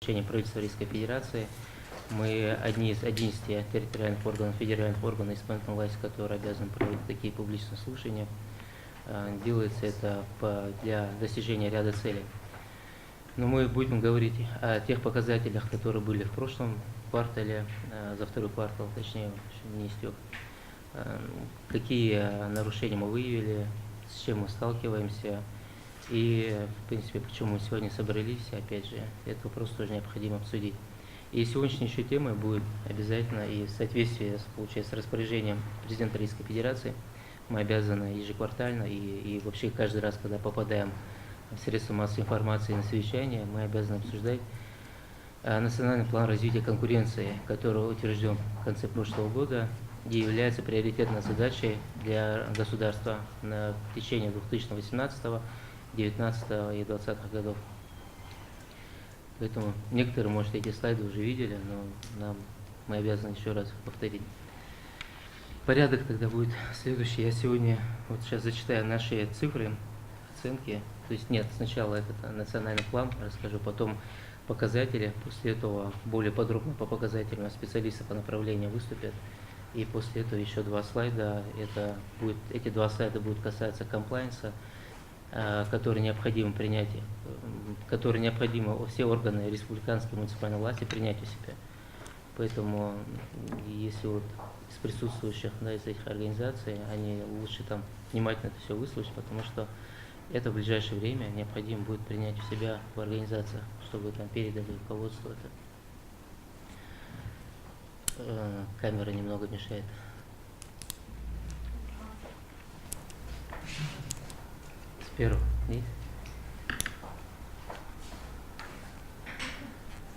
правительства Российской Федерации. Мы одни из 11 территориальных органов, федеральных органов исполнительной власти, которые обязаны проводить такие публичные слушания. Делается это для достижения ряда целей. Но мы будем говорить о тех показателях, которые были в прошлом квартале, за второй квартал, точнее, не истек. Какие нарушения мы выявили, с чем мы сталкиваемся. И, в принципе, почему мы сегодня собрались, опять же, этот вопрос тоже необходимо обсудить. И сегодняшней еще темой будет обязательно, и в соответствии с распоряжением президента Российской Федерации, мы обязаны ежеквартально и вообще каждый раз, когда попадаем в средства массовой информации на совещание, мы обязаны обсуждать национальный план развития конкуренции, который утвержден в конце прошлого года и является приоритетной задачей для государства в течение 2018, 2019 и 2020 годов. Поэтому некоторые, может, эти слайды уже видели, но мы обязаны еще раз повторить. Порядок тогда будет следующий. Я сегодня вот сейчас зачитаю наши цифры, оценки. То есть нет, сначала этот национальный план расскажу, потом показатели. После этого более подробно по показателям специалисты по направлению выступят. И после этого еще два слайда. Эти два слайда будут касаться комплайнса, который необходимо принять, который необходимо все органы республиканской муниципальной власти принять у себя. Поэтому, если вот из присутствующих, из этих организаций, они лучше там внимательно это все выслушать, потому что это в ближайшее время необходимо будет принять у себя в организациях, чтобы там передали руководству это. Камера немного мешает. Первый. Есть?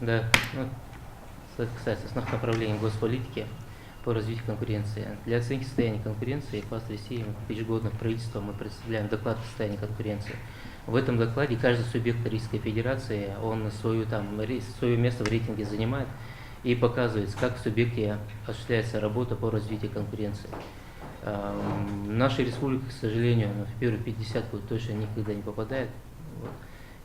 Да. Кстати, основных направлений госполитики по развитию конкуренции. Для оценки состояния конкуренции ФАС России ежегодно правительством мы представляем доклад о состоянии конкуренции. В этом докладе каждый субъект Российской Федерации, он свое место в рейтинге занимает и показывает, как в субъекте осуществляется работа по развитию конкуренции. Наша республика, к сожалению, в первую 50-ку точно никогда не попадает. Вот.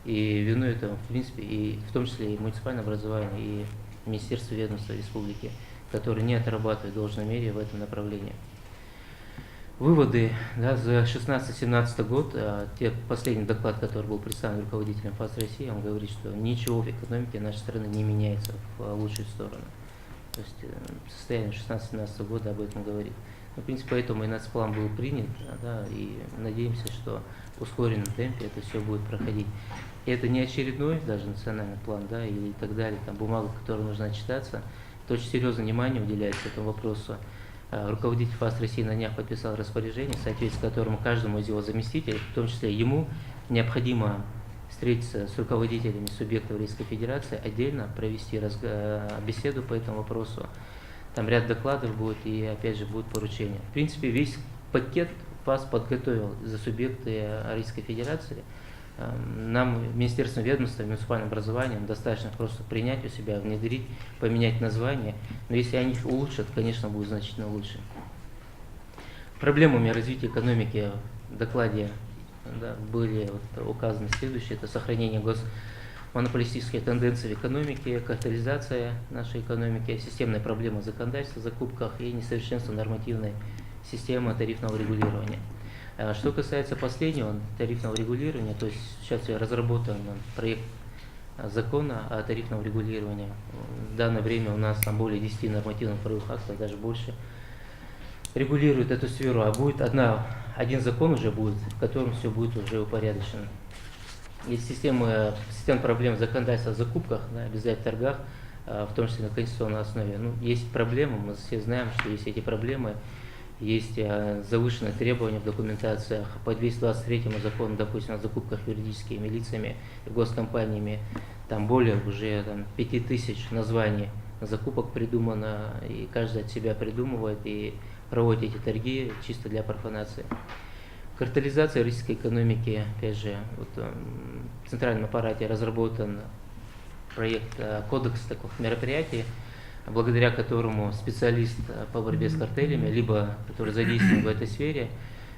И виной этому, в принципе, и в том числе и муниципальное образование, и Министерство ведомства республики, которые не отрабатывают в должной мере в этом направлении. Выводы за 2016-2017 год, последний доклад, который был представлен руководителем ФАС России, он говорит, что ничего в экономике нашей страны не меняется в лучшую сторону. То есть состояние 2016-2017 года об этом говорит. В принципе, поэтому и нацплан был принят, и надеемся, что в ускоренном темпе это все будет проходить. И это не очередной даже национальный план, и так далее, там бумага, которая нужно читаться. Это очень серьезное внимание уделяется этому вопросу. Руководитель ФАС России на днях подписал распоряжение, в соответствии с которым каждому из его заместителей, в том числе ему, необходимо встретиться с руководителями субъектов Российской Федерации, отдельно провести беседу по этому вопросу. Там ряд докладов будет и, опять же, будут поручения. В принципе, весь пакет ФАС подготовил за субъекты Российской Федерации. Нам, Министерством ведомства, муниципальным образованием, достаточно просто принять у себя, внедрить, поменять название. Но если они их улучшат, конечно, будет значительно лучше. Проблемами развития экономики в докладе были указаны следующие. Это сохранение монополистических тенденций в экономике, капитализация нашей экономики, системные проблемы законодательства в закупках и несовершенство нормативной системы тарифного регулирования. Что касается последнего, тарифного регулирования, то есть сейчас разработан проект закона о тарифном регулировании. В данное время у нас там более 10 нормативных правовых актов, даже больше, регулирует эту сферу, а будет один закон уже будет, в котором все будет уже упорядочено. Есть система проблем законодательства в закупках, обязательно в торгах, в том числе на конституционной основе. Есть проблемы, мы все знаем, что есть эти проблемы, есть завышенные требования в документациях. По 223 закону, допустим, о закупках юридическими лицами и госкомпаниями, там более уже 5000 названий закупок придумано, и каждый от себя придумывает и проводит эти торги чисто для профанации. Капитализация российской экономики, опять же, в центральном аппарате разработан проект кодекс таких мероприятий, благодаря которому специалист по борьбе с картелями, либо который задействован в этой сфере,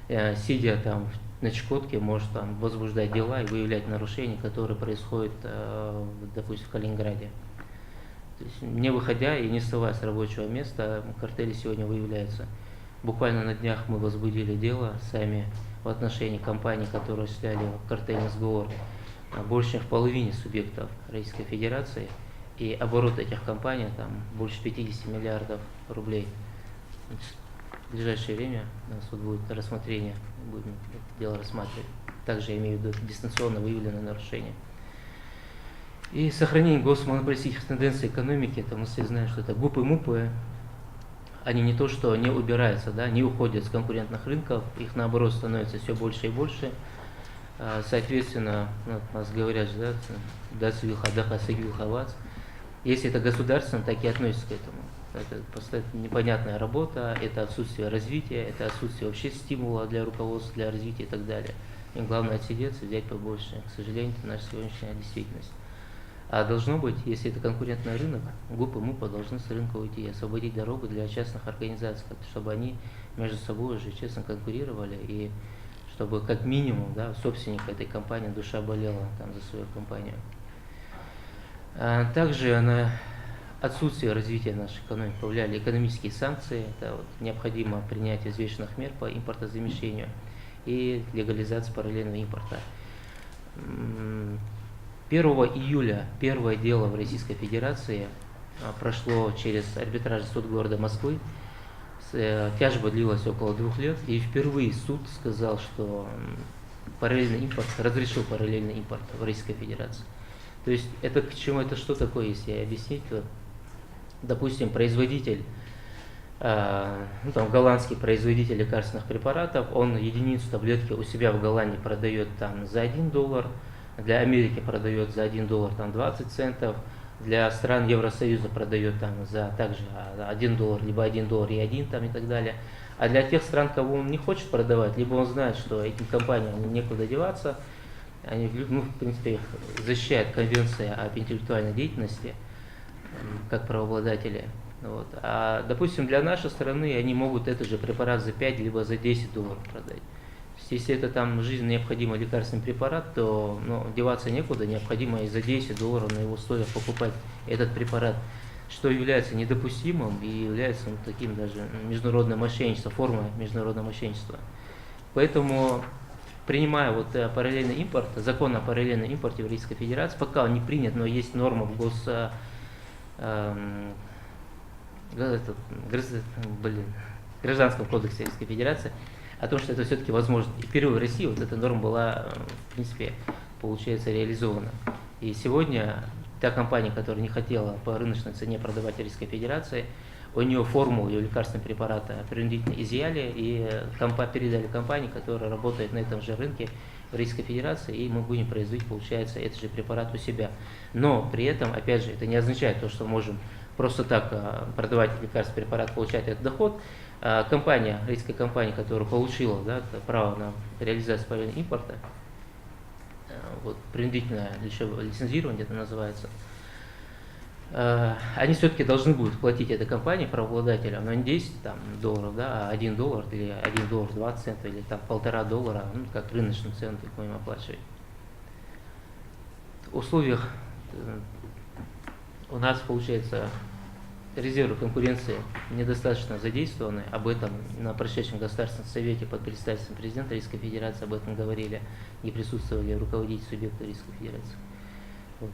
сидя там на Чукотке может там возбуждать дела и выявлять нарушения, которые происходят, допустим, в Калининграде. То есть, не выходя и не вставая с рабочего места, картели сегодня выявляются. Буквально на днях мы возбудили дело сами в отношении компаний, которые осуществляли картельный сговор больше, чем в половине субъектов Российской Федерации. И оборот этих компаний там больше 50 миллиардов рублей. В ближайшее время у нас вот будет рассмотрение, будем это дело рассматривать. Также я имею в виду дистанционно выявленные нарушения. И сохранение госмонополистических тенденций экономики, это мы все знаем, что это ГУПы, МУПы, они не то что не убираются, да, не уходят с конкурентных рынков, их наоборот становится все больше и больше. Соответственно, нас говорят, да, если это государственно, так и относится к этому. Это просто непонятная работа, это отсутствие развития, это отсутствие вообще стимула для руководства, для развития и так далее. И главное отсидеться, взять побольше. К сожалению, это наша сегодняшняя действительность. А должно быть, если это конкурентный рынок, ГУП и МУПа должны с рынка уйти и освободить дорогу для частных организаций, чтобы они между собой уже честно конкурировали, и чтобы как минимум, да, собственник этой компании душа болела там за свою компанию. Также на отсутствие развития нашей экономики повлияли экономические санкции. Это вот необходимо принятие взвешенных мер по импортозамещению и легализация параллельного импорта. 1 июля первое дело в Российской Федерации прошло через арбитражный суд города Москвы. Тяжба длилась около 2 лет, и впервые суд сказал, что параллельный импорт, разрешил параллельный импорт в Российской Федерации. То есть это к чему, это что такое, если объяснить, то, допустим, производитель, там, голландский производитель лекарственных препаратов, он единицу таблетки у себя в Голландии продает там за $1, для Америки продает за $1 там 20 центов, для стран Евросоюза продает там за также $1, либо $1 и 1 там и так далее. А для тех стран, кого он не хочет продавать, либо он знает, что этим компаниям некуда деваться, они, в принципе, их защищает Конвенция об интеллектуальной деятельности как правообладатели. Вот. А, допустим, для нашей страны они могут этот же препарат за 5 либо за $10 продать. Если это там жизненно необходимый лекарственный препарат, то деваться некуда, необходимо и за $10 на его условиях покупать этот препарат, что является недопустимым и является таким даже международным мошенничеством, формой международного мошенничества. Поэтому, принимая вот параллельный импорт, закон о параллельном импорте в Российской Федерации, пока он не принят, но есть норма в Гражданском кодексе Российской Федерации, о том, что это все-таки возможно. И впервые в России вот эта норма была, в принципе, получается, реализована. И сегодня та компания, которая не хотела по рыночной цене продавать в Российской Федерации, у нее формулу ее лекарственного препарата принудительно изъяли и передали компании, которая работает на этом же рынке в Российской Федерации, и мы будем производить, получается, этот же препарат у себя. Но при этом, опять же, это не означает то, что мы можем просто так продавать лекарственный препарат, получать этот доход. Компания, российская компания, которая получила, да, право на реализацию параллельного импорта, вот, принудительное лицензирование это называется, они все-таки должны будут платить этой компании, правообладателям, но не $10 да, а $1 или $1 20 центов или там $1,5, как рыночную цену так будем оплачивать. В условиях у нас, получается, резервы конкуренции недостаточно задействованы. Об этом на прошедшем Государственном совете под председательством президента Российской Федерации об этом говорили и присутствовали руководители субъектов Российской Федерации. Вот.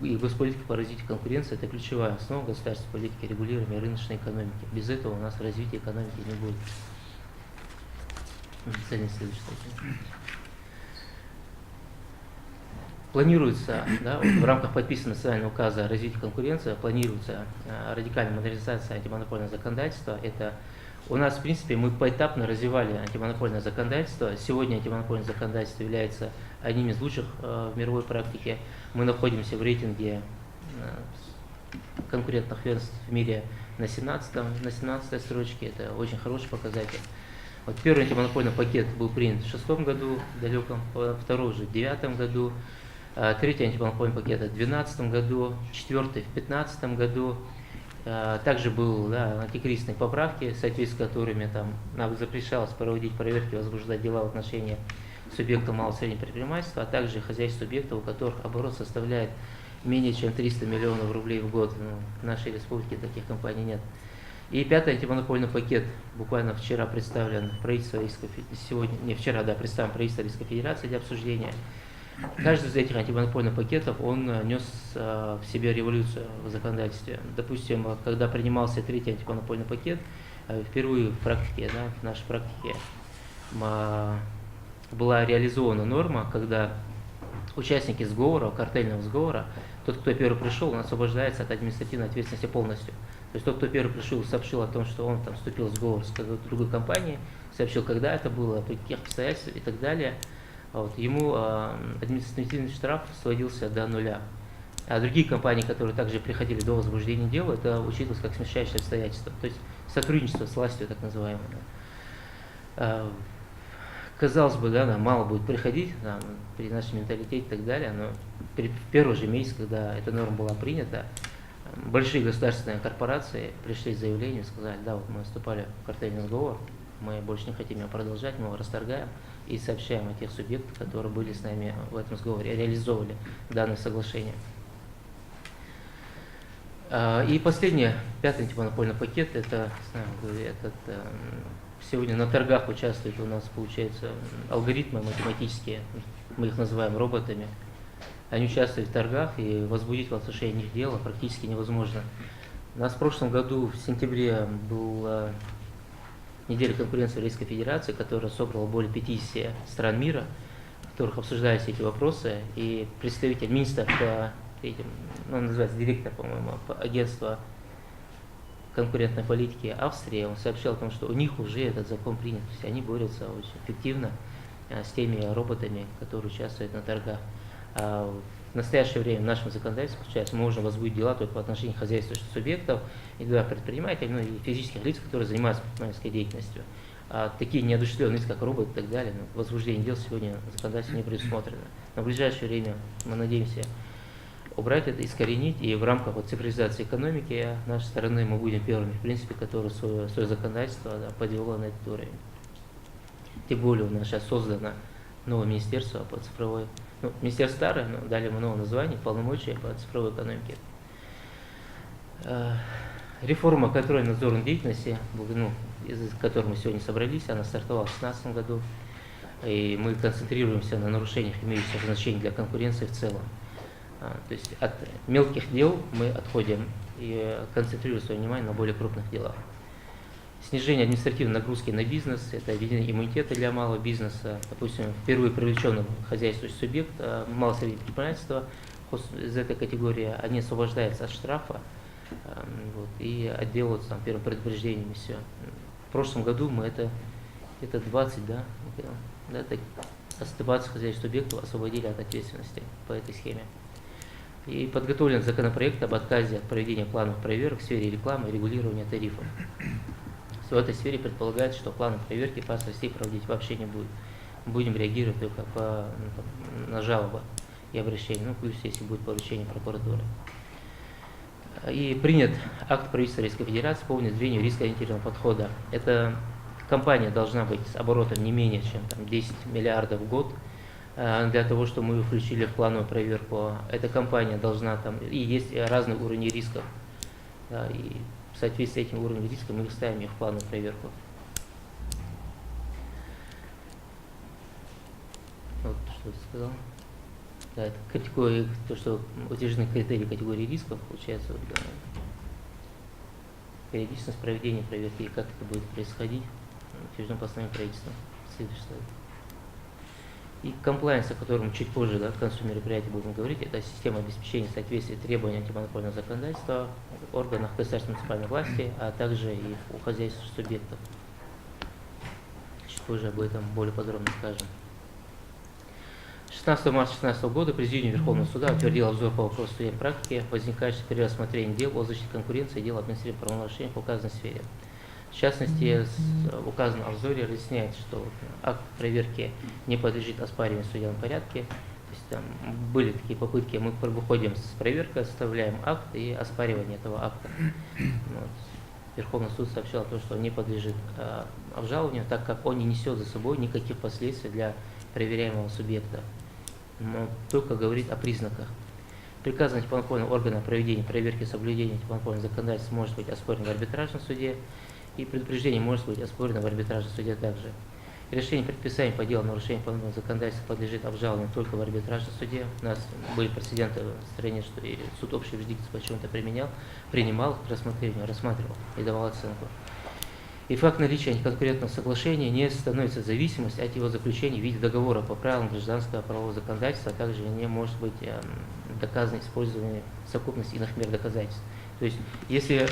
И госполитика по развитию конкуренции – это ключевая основа государственной политики регулирования рыночной экономики. Без этого у нас развития экономики не будет. Планируется, да, в рамках подписанного национального указа о развитии конкуренции, планируется радикальная модернизация антимонопольного законодательства. Это у нас, в принципе, мы поэтапно развивали антимонопольное законодательство. Сегодня антимонопольное законодательство является одним из лучших в мировой практике. Мы находимся в рейтинге конкурентных ведомств в мире на 17-й строчке. Это очень хороший показатель. Вот первый антимонопольный пакет был принят в 2006 году, далеком, второй уже в 2009 году. Третий антимонопольный пакет в 2012 году, четвертый в 2015 году. Также был антикризисные поправки, в соответствии с которыми там нам запрещалось проводить проверки, возбуждать дела в отношении субъектов малого и среднего предпринимательства, а также хозяйств субъектов, у которых оборот составляет менее чем 300 миллионов рублей в год. Ну, в нашей республике таких компаний нет. И пятый антимонопольный пакет буквально вчера представлен правительство Российской Федерации, сегодня, не вчера, да, представлен правительство Российской Федерации для обсуждения. Каждый из этих антимонопольных пакетов, он нес в себе революцию в законодательстве. Допустим, когда принимался третий антимонопольный пакет, впервые в практике, да, в нашей практике была реализована норма, когда участники сговора, картельного сговора, тот, кто первый пришел, он освобождается от административной ответственности полностью. То есть тот, кто первый пришел, сообщил о том, что он там вступил в сговор с другой компанией, сообщил, когда это было, при каких обстоятельствах и так далее, вот, ему административный штраф сводился до нуля. А другие компании, которые также приходили до возбуждения дела, это учитывалось как смягчающее обстоятельство. То есть сотрудничество с властью, так называемое. Казалось бы, да, мало будет приходить, да, при нашем менталитете и так далее, но в первый же месяц, когда эта норма была принята, большие государственные корпорации пришли с заявлением, сказали, да, вот мы вступали в картельный сговор, мы больше не хотим его продолжать, мы его расторгаем и сообщаем о тех субъектах, которые были с нами в этом сговоре, реализовывали данное соглашение. И последнее, пятый антимонопольный пакет, это сегодня на торгах участвуют у нас, получается, алгоритмы математические, мы их называем роботами. Они участвуют в торгах, и возбудить в отношении них дело практически невозможно. У нас в прошлом году, в сентябре, была неделя конкуренции Российской Федерации, которая собрала более 50 стран мира, в которых обсуждались эти вопросы, и представитель министра по этим, ну, называется директор, по-моему, агентства конкурентной политики Австрии, он сообщал о том, что у них уже этот закон принят, то есть они борются очень эффективно с теми роботами, которые участвуют на торгах. А в настоящее время в нашем законодательстве, получается, можно возбудить дела только в отношении хозяйственных субъектов, предпринимателей, ну, и физических лиц, которые занимаются предпринимательской деятельностью. А такие неодушевленные лица, как роботы и так далее, возбуждение дел сегодня законодательством не предусмотрено. Но в ближайшее время мы надеемся убрать это, искоренить, и в рамках цифровизации экономики нашей страны мы будем первыми, в принципе, которые свое законодательство, да, подвело на этот уровень. Тем более у нас сейчас создано новое министерство по цифровой, ну, министерство старое, но дали ему новое название, полномочия по цифровой экономике. Реформа контроля надзорной деятельности, ну, из-за которой мы сегодня собрались, она стартовала в 2016 году, и мы концентрируемся на нарушениях, имеющих значение для конкуренции в целом. То есть от мелких дел мы отходим и концентрируем свое внимание на более крупных делах. Снижение административной нагрузки на бизнес, это введение иммунитета для малого бизнеса. Допустим, впервые привлеченный хозяйствующий субъект, малое и среднее предпринимательство, из этой категории они освобождаются от штрафа, вот, и отделываются там первым предупреждением и все. В прошлом году мы это 20, да, 20 хозяйственных субъектов освободили от ответственности по этой схеме. И подготовлен законопроект об отказе от проведения плановых проверок в сфере рекламы и регулирования тарифов. В этой сфере предполагается, что планы проверки ПАС России проводить вообще не будет. Будем реагировать только на жалобы и обращения, ну, плюс если будет поручение прокуратуры. И принят акт правительства Российской Федерации по внедрению рискоориентированного подхода. Эта компания должна быть с оборотом не менее чем 10 миллиардов в год. Для того, чтобы мы включили в плановую проверку, эта компания должна и есть разные уровни рисков, да, и в соответствии с этим уровнем риска мы ставим их в плановую проверку. Вот что я сказал. Да, это категория, то, что утверждены критерии категории рисков, получается, да, периодичность проведения проверки и как это будет происходить, утверждено постановлением правительства. Следующий. И комплайенс, о котором чуть позже, да, к концу мероприятия будем говорить, это система обеспечения соответствия требований антимонопольного законодательства в органах государственной муниципальной власти, а также и у хозяйственных субъектов. Чуть позже об этом более подробно скажем. 16 марта 2016 года Президиум Верховного Суда утвердил обзор по вопросу судебной практики, возникающих при рассмотрении дел о защите конкуренции и дел об административных правонарушениях в указанной сфере. В частности, в указанном обзоре разъясняется, что акт проверки не подлежит оспариванию в судебном порядке. То есть там были такие попытки, мы выходим с проверкой, составляем акт и оспаривание этого акта. Вот. Верховный суд сообщил о том, что он не подлежит обжалованию, так как он не несет за собой никаких последствий для проверяемого субъекта, но только говорит о признаках. Приказ антимонопольного органа о проведении проверки соблюдения антимонопольного законодательства может быть оспорено в арбитражном суде, и предупреждение может быть оспорено в арбитражном суде также. Решение предписания по делу нарушения антимонопольного законодательства подлежит обжалованию только в арбитражном суде. У нас были прецеденты в стране, что и суд общей юрисдикции почему-то принимал к рассмотрению, рассматривал и давал оценку. И факт наличия антиконкурентного соглашения не становится зависимостью от его заключения в виде договора по правилам гражданского правового законодательства, а также не может быть доказано использование совокупности иных мер доказательств. То есть, если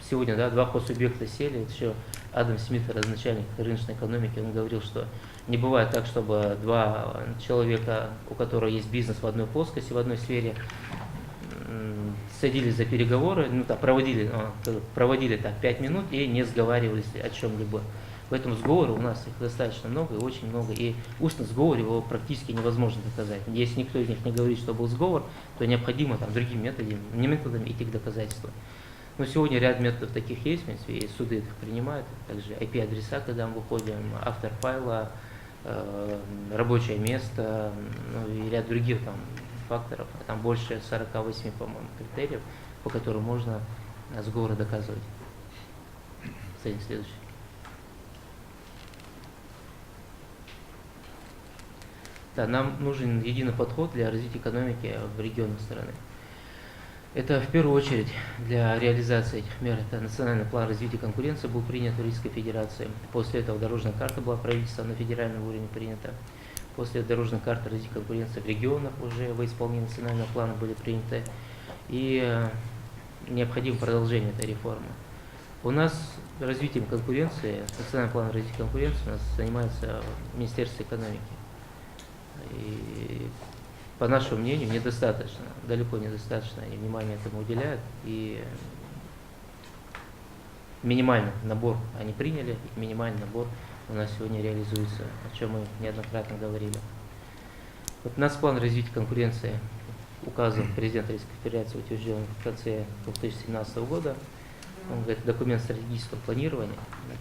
сегодня два хоссубъекта сели, это еще Адам Смит, родоначальник рыночной экономики, он говорил, что не бывает так, чтобы два человека, у которых есть бизнес в одной плоскости, в одной сфере, садились за переговоры, проводили так 5 минут и не сговаривались о чем-либо. Поэтому сговоры у нас их достаточно много и очень много, и устный сговор его практически невозможно доказать. Если никто из них не говорит, что был сговор, то необходимо другими методами идти к доказательству. Но сегодня ряд методов таких есть, в принципе, и суды их принимают, также IP-адреса, когда мы выходим, автор файла, рабочее место, и ряд других факторов, там больше 48, по-моему, критериев, по которым можно сговоры доказывать. Следующий. Да, нам нужен единый подход для развития экономики в регионах страны. Это в первую очередь для реализации этих мер. Это национальный план развития конкуренции был принят в Российской Федерации. После этого дорожная карта была правительством на федеральном уровне принята. После дорожной карты развития конкуренции в регионах уже во исполнении национального плана были приняты. И необходимо продолжение этой реформы. У нас развитием конкуренции, национальный план развития конкуренции у нас занимается Министерство экономики. И по нашему мнению, недостаточно, далеко недостаточно они внимания этому уделяют. И минимальный набор они приняли, и минимальный набор у нас сегодня реализуется, о чем мы неоднократно говорили. Вот нацплан развития конкуренции указом президента Российской Федерации утвержден в конце 2017 года. Он говорит, документ стратегического планирования.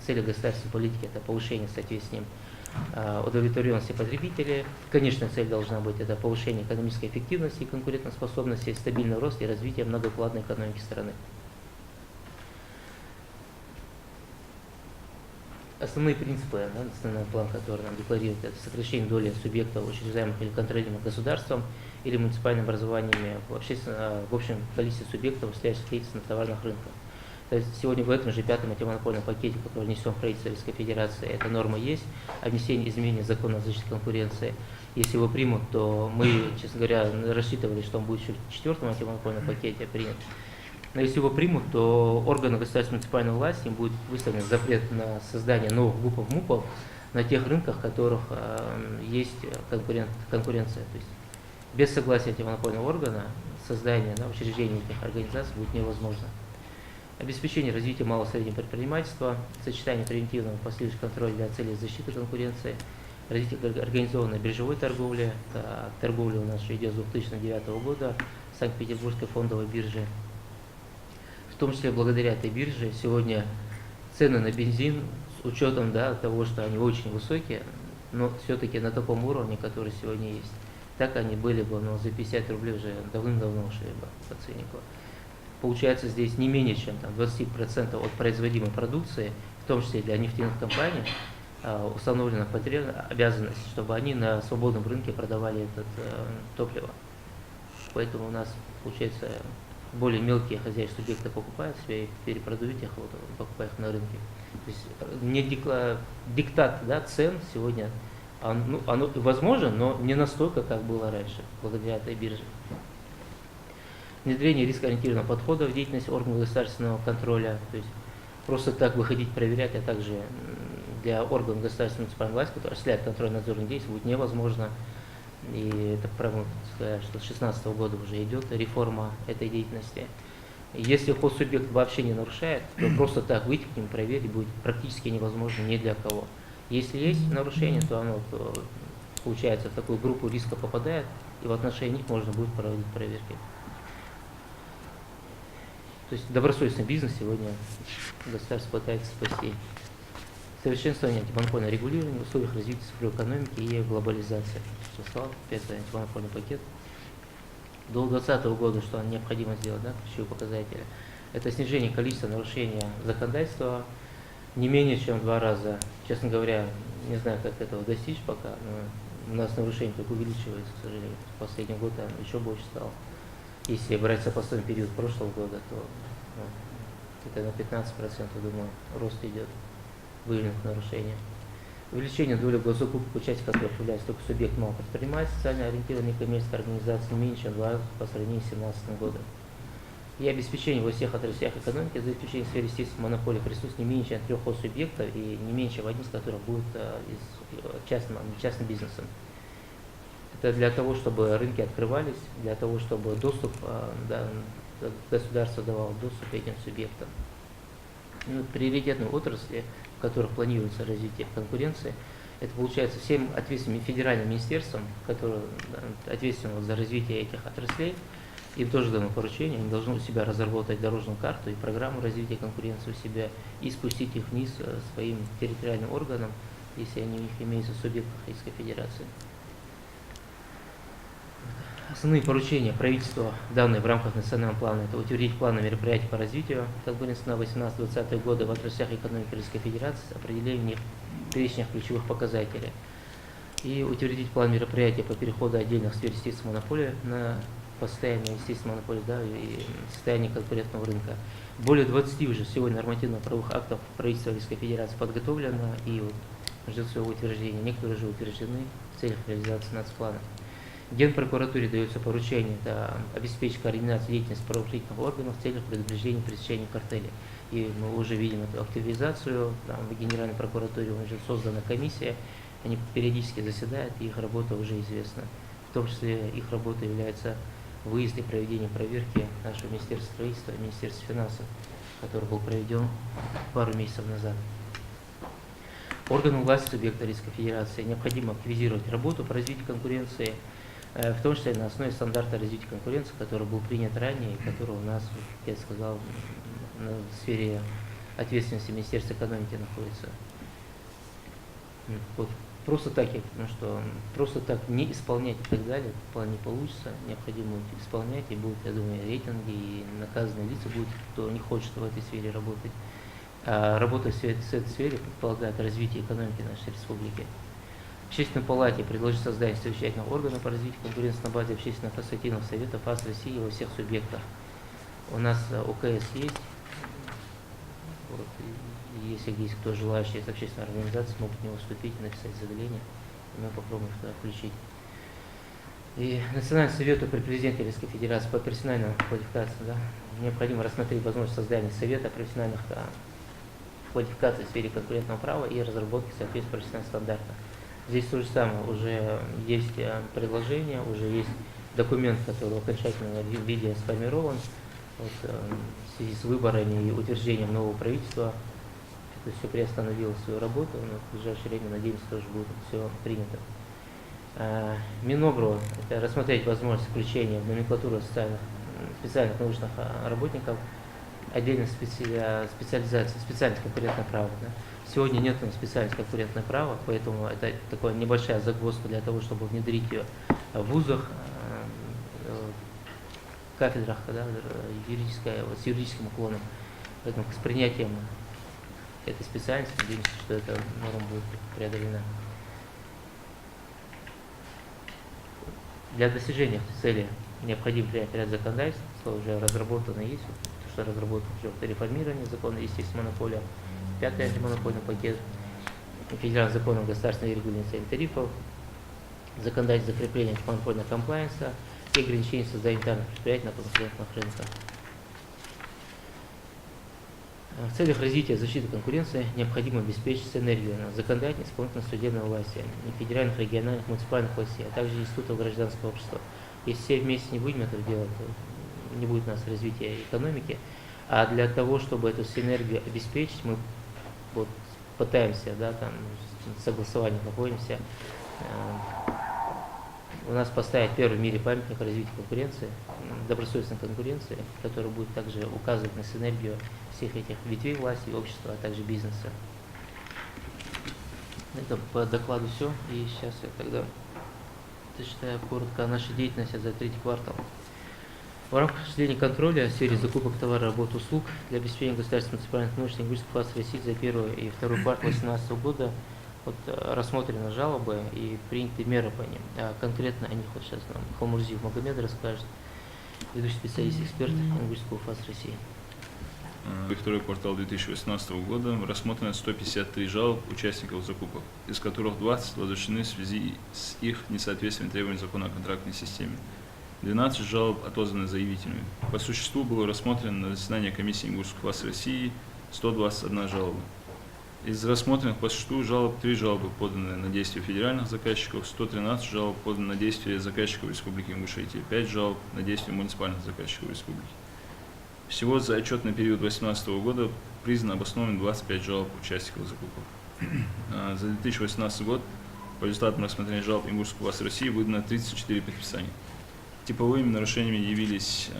Цель государственной политики – это повышение, в соответствии с ним, удовлетворенности потребителей. Конечная цель должна быть это повышение экономической эффективности и конкурентоспособности, стабильный рост и развитие многоукладной экономики страны. Основные принципы, национальный план, который нам декларирует, это сокращение доли субъектов, учреждаемых или контролируемых государством или муниципальными образованиями в общем количестве субъектов, осуществляющих деятельность на товарных рынках. То есть сегодня в этом же пятом антимонопольном пакете, который внесен в правительство Российской Федерации, эта норма есть, о внесении изменений закона о защите конкуренции. Если его примут, то мы, честно говоря, рассчитывали, что он будет еще в четвертом антимонопольном пакете принят. Но если его примут, то органы государственной муниципальной власти им будет выставлен запрет на создание новых ГУПов, МУПов на тех рынках, в которых есть конкуренция. То есть без согласия антимонопольного органа создание учреждений этих организаций будет невозможно. Обеспечение развития малого и среднего предпринимательства, сочетание превентивного и последующего контроля для целей защиты конкуренции, развитие организованной биржевой торговли. Торговля у нас уже идет с 2009 года Санкт-Петербургской фондовой биржи. В том числе благодаря этой бирже сегодня цены на бензин, с учетом того, что они очень высокие, но все-таки на таком уровне, который сегодня есть. Так они были бы, но за 50 рублей уже давным-давно ушли бы по ценнику. Получается здесь не менее чем 20% от производимой продукции, в том числе для нефтяных компаний, установлена обязанность, чтобы они на свободном рынке продавали это топливо. Поэтому у нас, получается, более мелкие хозяйственные субъекты покупают себе и перепродают их, покупая их на рынке. То есть не диктат цен сегодня, оно возможно, но не настолько, как было раньше, благодаря этой бирже. Внедрение рискоориентированного подхода в деятельность органов государственного контроля, то есть просто так выходить проверять, а также для органов государственной муниципальной власти, которые осуществляют контрольно-надзорные действия, будет невозможно. И это, правда, сказать, что с 2016 года уже идет реформа этой деятельности. Если хоссубъект вообще не нарушает, то просто так выйти к ним проверить будет практически невозможно ни для кого. Если есть нарушение, то оно, получается, в такую группу риска попадает, и в отношении них можно будет проводить проверки. То есть добросовестный бизнес сегодня государство пытается спасти. Совершенствование антимонопольного регулирования в условиях развития цифровой экономики и глобализации. Что сказал, пятый антимонопольный пакет. До 2020 года, что необходимо сделать, да, ключевые показатели, это снижение количества нарушений законодательства не менее чем в 2 раза. Честно говоря, не знаю, как этого достичь пока, но у нас нарушение только увеличивается, к сожалению. В последний год оно еще больше стало. Если брать сопоставимый период прошлого года, то это на 15%, думаю, рост идет выявленных нарушений. Увеличение доли госзакупок, участие которых является только субъект малого предпринимательства, социально ориентированной коммерческой организации не меньше, чем 2 раза по сравнению с 2017 годом. И обеспечение во всех отраслях экономики, за исключением сферы естественной монополии, присутствует не менее чем 3 субъектов и не меньше чем один из которых будет частным бизнесом. Это для того, чтобы рынки открывались, для того, чтобы доступ, государство давало доступ этим субъектам. Приоритетные отрасли, в которых планируется развитие конкуренции, это получается всем ответственным федеральным министерствам, которые ответственны за развитие этих отраслей, им тоже дано поручение, они должны у себя разработать дорожную карту и программу развития конкуренции у себя и спустить их вниз своим территориальным органам, если они у них имеются в субъектах Российской Федерации. Основные поручения правительства, данные в рамках национального плана, это утвердить планы мероприятий по развитию конкуренции на 18-20 годы в отраслях экономики Российской Федерации с определением перечня ключевых показателей. И утвердить план мероприятий по переходу отдельных сфер естественной монополии на состояние естественной монополии, да, и состояние конкурентного рынка. Более 20 уже сегодня нормативно-правовых актов правительства Российской Федерации подготовлено и ждет своего утверждения. Некоторые уже утверждены в целях реализации нацплана. Генпрокуратуре дается поручение обеспечить координацию деятельности правоохранительных органов в целях предупреждения пресечения картелей. И мы уже видим эту активизацию. Там, в Генеральной прокуратуре уже создана комиссия, они периодически заседают, и их работа уже известна. В том числе их работа является выезд и проведение проверки нашего Министерства строительства и Министерства финансов, который был проведен пару месяцев назад. Органам власти субъекта Российской Федерации необходимо активизировать работу по развитию конкуренции, в том числе на основе стандарта развития конкуренции, который был принят ранее и который у нас, как я сказал, в сфере ответственности Министерства экономики находится. Вот. Просто так, просто так не исполнять и так далее, план не получится, необходимо исполнять, и будут, я думаю, рейтинги, и наказанные лица будут, кто не хочет в этой сфере работать. А работа в этой сфере предполагает развитие экономики нашей республики. В Общественной палате предложить создание совещательного органа по развитию конкуренции на базе общественных ассоциативных советов ФАС России во всех субъектах. У нас ОКС есть. Вот, если есть кто желающий из общественной организации, могут в него вступить и написать заявление, и мы попробуем туда включить. И Национальному совету при президенте Российской Федерации по профессиональным квалификациям, да, необходимо рассмотреть возможность создания совета профессиональных квалификаций в сфере конкурентного права и разработки соответствующих профессиональных стандартов. Здесь то же самое, уже есть предложение, уже есть документ, который в окончательном виде сформирован. Вот, в связи с выборами и утверждением нового правительства это все приостановило свою работу, но в ближайшее время, надеемся, тоже будет все принято. Минобру – это рассмотреть возможность включения в номенклатуру специальных научных работников отдельной специализации, специальность конкурентное право. Да. Сегодня нет специальности конкурентное право, поэтому это такая небольшая загвоздка для того, чтобы внедрить ее в вузах, кафедрах, да, с юридическим уклоном. Поэтому с принятием этой специальности, надеемся, что эта норма будет преодолена. Для достижения этой цели необходим принять ряд законодательств, что уже разработано есть, что разработано уже реформирование закона естественной монополии, 5-й антимонопольный пакет, федеральный закон о государственной регулировании тарифов, законодательство закрепления антимонопольного комплайенса и ограничения создания тарифных предприятий на конкурентных рынках. В целях развития защиты конкуренции необходимо обеспечить синергию законодательной, исполнительной, судебной власти, федеральных, региональных, муниципальных властей, а также институтов гражданского общества. Если все вместе не будем этого делать, то не будет у нас развития экономики. А для того, чтобы эту синергию обеспечить, мы вот пытаемся, да, там, согласование находимся у нас поставить первый в мире памятник развития конкуренции, добросовестной конкуренции, который будет также указывать на синергию всех этих ветвей власти, общества, а также бизнеса. Это по докладу все. И сейчас я тогда зачитаю коротко о нашей деятельности за третий квартал. В рамках осуществления контроля в сфере закупок товаров, работ, услуг для обеспечения государственных муниципальных нужд Ингушского фас России за первый и второй квартал 2018 года рассмотрены жалобы и приняты меры по ним. А конкретно о них вот сейчас нам Халмурзиев Магомед расскажет, ведущий специалист-эксперт Ингушского фас России. Второй квартал 2018 года рассмотрено 153 жалоб участников закупок, из которых 20 возвращены в связи с их несоответствием требованиям закона о контрактной системе. 12 жалоб отозваны заявителями. По существу было рассмотрено на заседании комиссии Ингушского фас России 121 жалоба. Из рассмотренных по существу жалоб 3 жалобы поданы на действия федеральных заказчиков, 113 жалоб поданы на действия заказчиков Республики Ингушетия, 5 жалоб на действия муниципальных заказчиков Республики. Всего за отчетный период 2018 года признано обоснованным 25 жалоб участников закупок. За 2018 год по результатам рассмотрения жалоб Ингушского фас России выдано 34 предписания. Типовыми нарушениями явились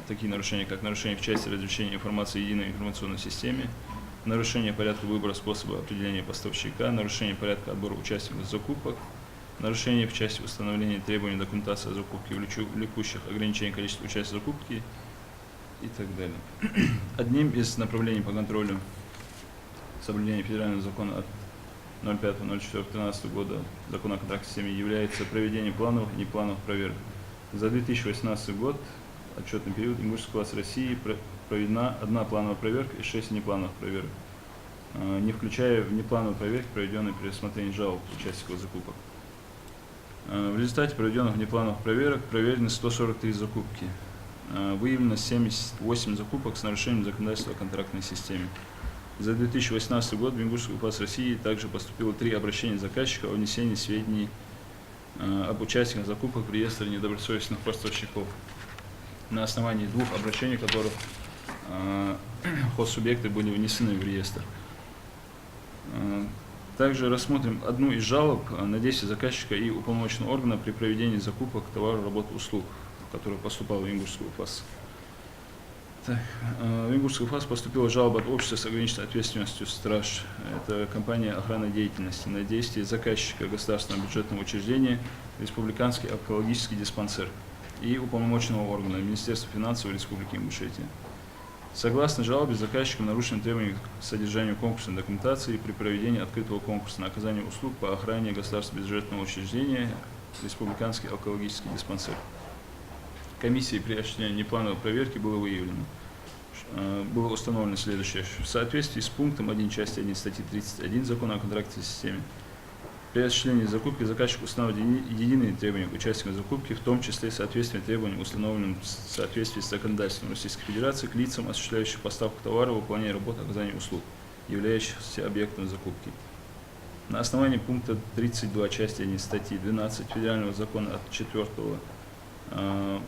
такие нарушения, как нарушение в части размещения информации в единой информационной системе, нарушение порядка выбора способа определения поставщика, нарушение порядка отбора участников закупок, нарушение в части установления требований документации о закупке, влекущих ограничения количества участников закупки и так далее. Одним из направлений по контролю соблюдения федерального закона от 05.04.13 года закона о контрактной системе является проведение плановых и неплановых проверок. За 2018 год, отчетный период, Ингушского фас России проведена 1 плановая проверка и 6 неплановых проверок, не включая внеплановые проверки, проведенные при рассмотрении жалоб участников закупок. В результате проведенных внеплановых проверок проверены 143 закупки. Выявлено 78 закупок с нарушением законодательства о контрактной системе. За 2018 год в Ингушский фас России также поступило 3 обращения заказчика о внесении сведений об участниках закупок в реестр недобросовестных поставщиков, на основании 2 обращений, которых хозсубъекты были внесены в реестр. Также рассмотрим одну из жалоб на действия заказчика и уполномоченного органа при проведении закупок товаров, работ, услуг, которая поступала в Ингушский фас. В Ингушский фас поступила жалоба от общества с ограниченной ответственностью «Страж». Это компания охранной деятельности на действия заказчика государственного бюджетного учреждения Республиканский онкологический диспансер и уполномоченного органа Министерства финансов Республики Ингушетия. Согласно жалобе, заказчиком нарушены требования к содержанию конкурсной документации при проведении открытого конкурса на оказание услуг по охране государственного бюджетного учреждения Республиканский онкологический диспансер. Комиссией при осуществлении неплановой проверки было установлено следующее. В соответствии с пунктом 1 части 1 статьи 31 Закона о контрактной системе, при осуществлении закупки заказчик устанавливает единые требования к участникам закупки, в том числе соответствие требованиям, установленным в соответствии с законодательством Российской Федерации, к лицам, осуществляющим поставку товара, выполнение работ, оказание услуг, являющихся объектом закупки. На основании пункта 32 части 1 статьи 12 Федерального закона от 4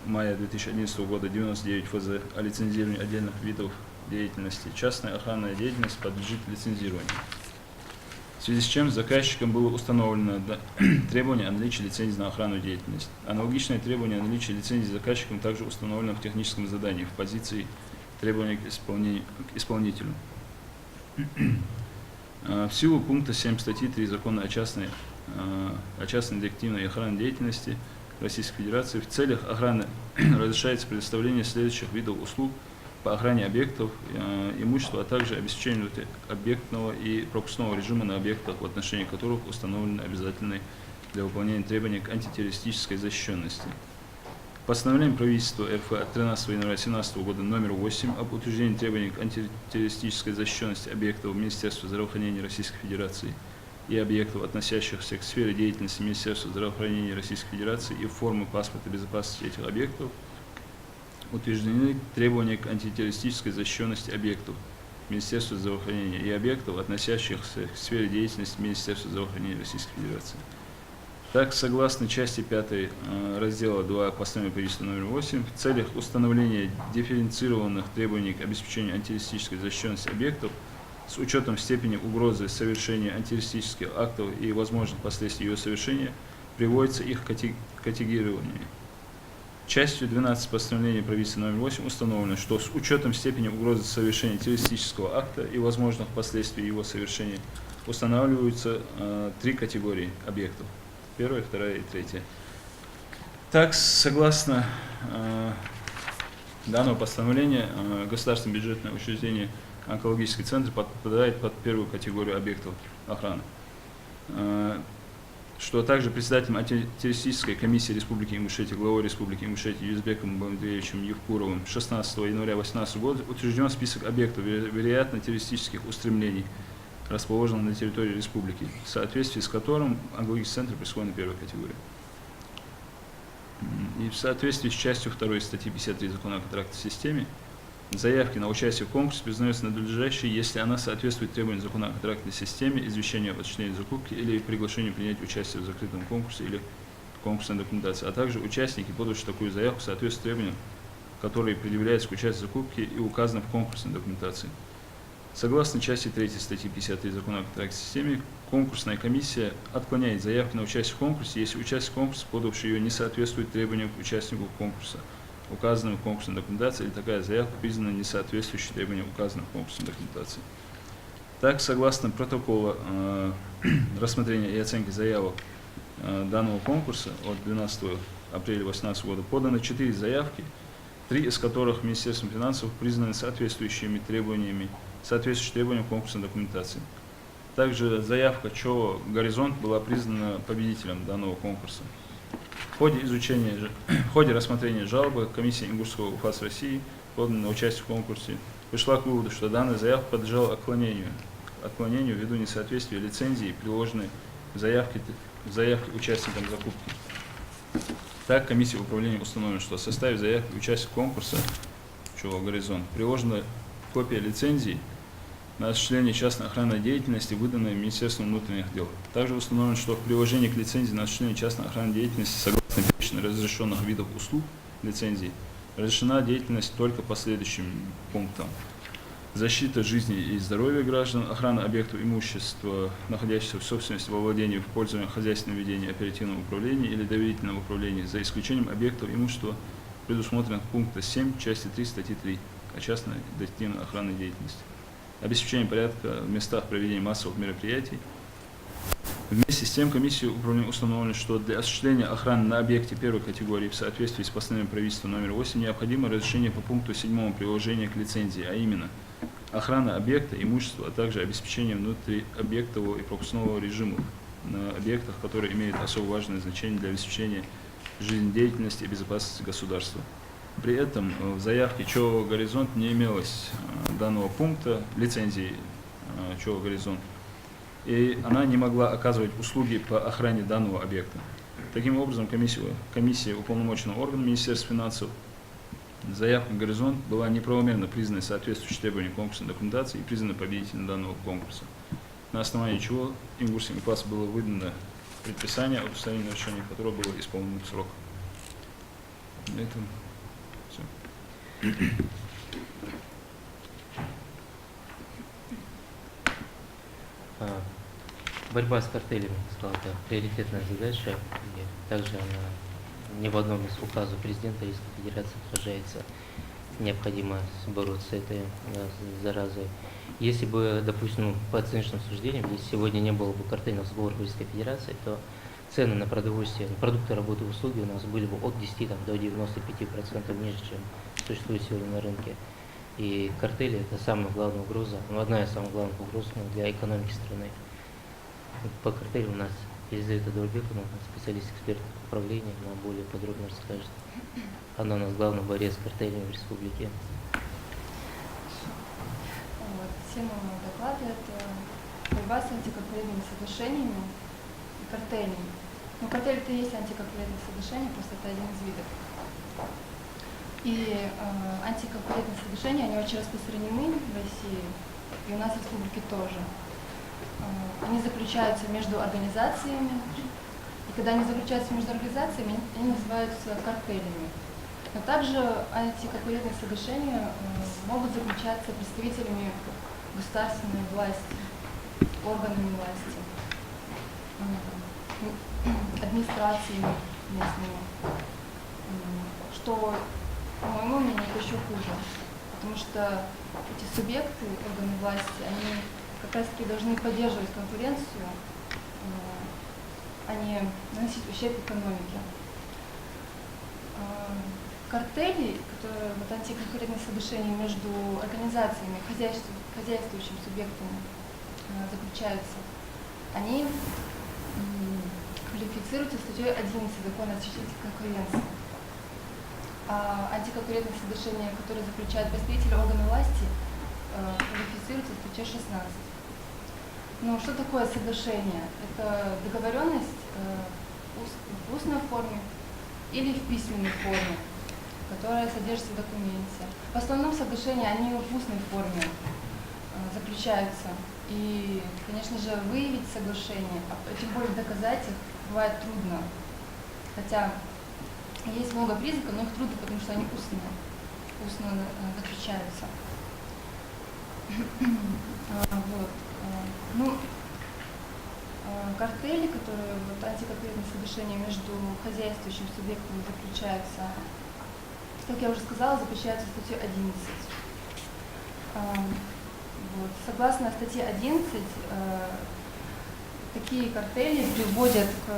мая 2011 года 99 ФЗ о лицензировании отдельных видов деятельности, частная охранная деятельность подлежит лицензированию. В связи с чем заказчиком было установлено требование о наличии лицензии на охранную деятельность. Аналогичное требование о наличии лицензии заказчиком также установлено в техническом задании в позиции требования к исполнителю. В силу пункта 7 статьи 3 Закона о частной детективной и охранной деятельности Российской Федерации в целях охраны разрешается предоставление следующих видов услуг по охране объектов, имущества, а также обеспечению объектного и пропускного режима на объектах, в отношении которых установлены обязательные для выполнения требования к антитеррористической защищенности. Постановлением правительства РФ от 13 января 2017 года номер 8 об утверждении требований к антитеррористической защищенности объектов Министерства здравоохранения Российской Федерации и объектов, относящихся к сфере деятельности Министерства здравоохранения Российской Федерации и формы паспорта безопасности этих объектов, утверждены требования к антитеррористической защищенности объектов Министерства здравоохранения и объектов, относящихся к сфере деятельности Министерства здравоохранения Российской Федерации. Так, согласно части 5 раздела 2 постановления правительства номер 8, в целях установления дифференцированных требований к обеспечению антитеррористической защищенности объектов с учетом степени угрозы совершения антитеррористических актов и возможных последствий ее совершения, приводится их категорирование. Частью 12 постановления правительства номер 8 установлено, что с учетом степени угрозы совершения террористического акта и возможных последствий его совершения устанавливаются 3 категории объектов. Первая, вторая и третья. Так, согласно данного постановления, государственное бюджетное учреждение онкологический центр подпадает под первую категорию объектов охраны. Что также председателем антитеррористической комиссии Республики Ингушетия, главой Республики Ингушетия Юзбеком Андреевичем Евкуровым 16 января 2018 года утвержден список объектов вероятно террористических устремлений, расположенных на территории республики, в соответствии с которым онкологический центр присвоен первой категории. И в соответствии с частью 2 статьи 53 Закона о контрактной системе, заявки на участие в конкурсе признаются надлежащей, если она соответствует требованиям Закона о контрактной системе, извещению об осуществлении закупки или приглашению принять участие в закрытом конкурсе или конкурсной документации, а также участники, подавшие такую заявку, соответствуют требованиям, которые предъявляются к участию в закупке и указаны в конкурсной документации. Согласно части 3 статьи 53 Закона о контрактной системе, конкурсная комиссия отклоняет заявку на участие в конкурсе, если участник конкурса, подавший ее, не соответствует требованиям к участнику конкурса, указанным в конкурсной документации, или такая заявка признана несоответствующей требованиям, указанным в конкурсной документации. Так, согласно протокола рассмотрения и оценки заявок данного конкурса от 12 апреля 2018 года подано 4 заявки, 3 из которых Министерством финансов признаны соответствующими требованиям конкурсной документации. Также заявка ЧО «Горизонт» была признана победителем данного конкурса. В ходе рассмотрения жалобы комиссия Ингушского УФАС России, поданной на участие в конкурсе, пришла к выводу, что данная заявка подлежала отклонению ввиду несоответствия лицензии, приложенной в заявке участникам закупки. Так, комиссия управления установила, что в составе заявки участников конкурса ЧО «Горизонт» приложена копия лицензии на осуществление частной охранной деятельности, выданной Министерством внутренних дел. Также установлено, что в приложении к лицензии на осуществление частной охранной деятельности, согласно перечню разрешенных видов услуг лицензии, разрешена деятельность только по следующим пунктам: защита жизни и здоровья граждан, охрана объектов имущества, находящихся в собственности, во владении, в пользовании, хозяйственном ведении, оперативном управлении или доверительном управлении, за исключением объектов имущества, предусмотренных пункта 7 части 3 статьи 3 о частной детективной охранной деятельности. Обеспечение порядка в местах проведения массовых мероприятий. Вместе с тем, комиссией управления установлено, что для осуществления охраны на объекте первой категории в соответствии с постановлением правительства номер 8 необходимо разрешение по пункту 7 приложения к лицензии, а именно охрана объекта, имущества, а также обеспечение внутриобъектового и пропускного режимов на объектах, которые имеют особо важное значение для обеспечения жизнедеятельности и безопасности государства. При этом в заявке ЧО «Горизонт» не имелось данного пункта лицензии ЧО «Горизонт», и она не могла оказывать услуги по охране данного объекта. Таким образом, комиссия уполномоченного органа Министерства финансов, заявка «Горизонт» была неправомерно признана соответствующей требованиям конкурсной документации и признана победителем данного конкурса, на основании чего Ингушским УФАС было выдано предписание о удостоверении нарушения, которое было исполнено в срок. На этом все. Борьба с картелями, сказал, это приоритетная задача, и также она ни в одном из указов президента Российской Федерации отражается необходимость бороться с этой заразой. Если бы, допустим, по оценочным суждениям, если сегодня не было бы картельных сговоров Российской Федерации, то цены на продовольствие, на продукты, работы и услуги у нас были бы от 10 до 95% ниже, чем существует сегодня на рынке. И картели – это самая главная угроза, одна из самых главных угроз для экономики страны. По картелю у нас Елизавета Дурбекова, специалист-эксперт управления, она более подробно расскажет. Она у нас главный борец с картелями в республике. Тема доклада – это борьба с антиконкурентными соглашениями и картелями. Но картель – это и есть антиконкурентные соглашения, просто это один из видов. И антиконкурентные соглашения, они очень распространены в России, и у нас в республике тоже. Они заключаются между организациями, и когда они заключаются между организациями, они называются картелями. Но также антиконкурентные соглашения могут заключаться представителями государственной власти, органами власти. администрациями местными, что, по моему мнению, это еще хуже, потому что эти субъекты, органы власти, они как раз таки должны поддерживать конкуренцию, а не наносить ущерб экономике. Картели, которые вот антиконкурентные соглашения между организациями, хозяйствующими субъектами заключаются, они квалифицируются статьей 11 Закона о защите конкуренции. А антиконкурентные соглашения, которые заключают представители органов власти, квалифицируются статьей 16. Но что такое соглашение? Это договоренность в устной форме или в письменной форме, которая содержится в документе. В основном соглашения, они в устной форме заключаются. И, конечно же, выявить соглашение, а тем более доказать их, бывает трудно. Хотя есть много признаков, но их трудно, потому что они устно заключаются. Вот. Ну, картели, которые вот, антиконкурентные соглашения между хозяйствующими субъектами заключаются, как я уже сказала, заключаются статьей 11. Вот. Согласно статье 11, такие картели приводят к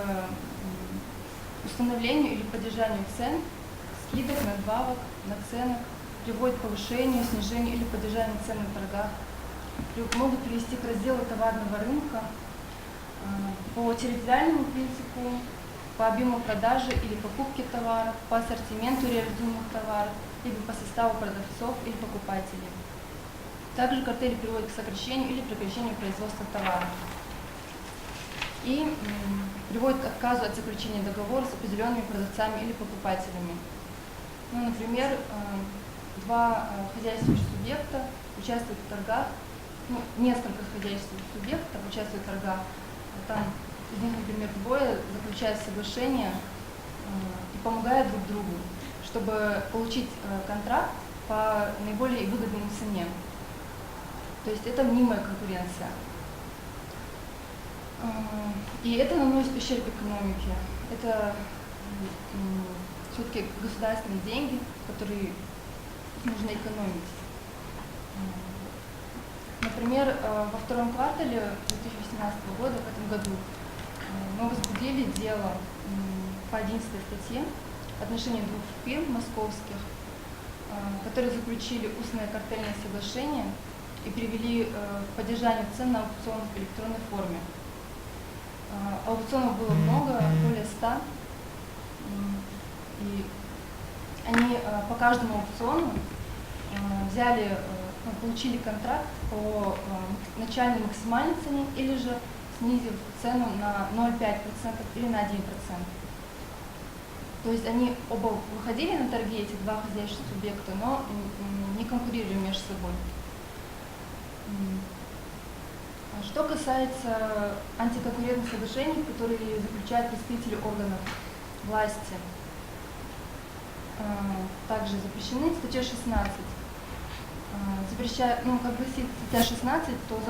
установлению или поддержанию цен, скидок, надбавок, наценок, приводят к повышению, снижению или поддержанию цен на торгах, могут привести к разделу товарного рынка по территориальному принципу, по объему продажи или покупки товаров, по ассортименту реализуемых товаров, либо по составу продавцов или покупателей. Также картели приводят к сокращению или прекращению производства товаров и приводят к отказу от заключения договора с определенными продавцами или покупателями. Ну, например, два хозяйствующих субъекта участвуют в торгах, ну, несколько хозяйствующих субъектов участвуют в торгах, там из них, например, двое заключают соглашение и помогают друг другу, чтобы получить контракт по наиболее выгодной цене. То есть это мнимая конкуренция. И это наносит ущерб экономике. Это все-таки государственные деньги, которые нужно экономить. Например, во втором квартале 2018 года, в этом году, мы возбудили дело по 11 статье в отношении двух фирм московских, которые заключили устное картельное соглашение и привели к поддержанию цен на аукционах в электронной форме. Аукционов было много, более 100, и они по каждому аукциону получили контракт по начальной максимальной цене или же снизив цену на 0,5% или на 1%. То есть они оба выходили на торги, эти два хозяйственных субъекта, но не конкурировали между собой. Что касается антиконкурентных соглашений, которые заключают представители органов власти, также запрещены статья 16. Как гласит статья 16, то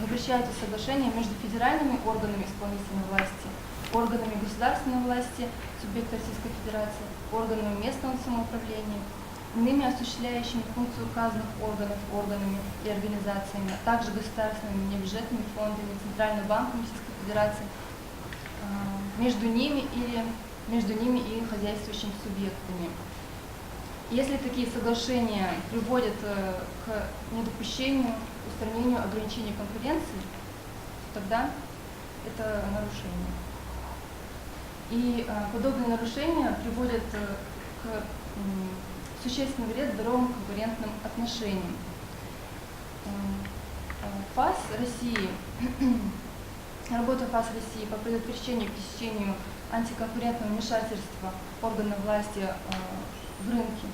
запрещаются соглашения между федеральными органами исполнительной власти, органами государственной власти, субъекта Российской Федерации, органами местного самоуправления, иными осуществляющими функцию указанных органов, органами и организациями, а также государственными небюджетными фондами, Центральным банком Российской Федерации, между ними и хозяйствующими субъектами. Если такие соглашения приводят к недопущению, устранению ограничений конкуренции, тогда это нарушение. И подобные нарушения приводят к существенный вред здоровым конкурентным отношениям. ФАС России, работа ФАС России по предотвращению и пресечению антиконкурентного вмешательства органов власти в рынке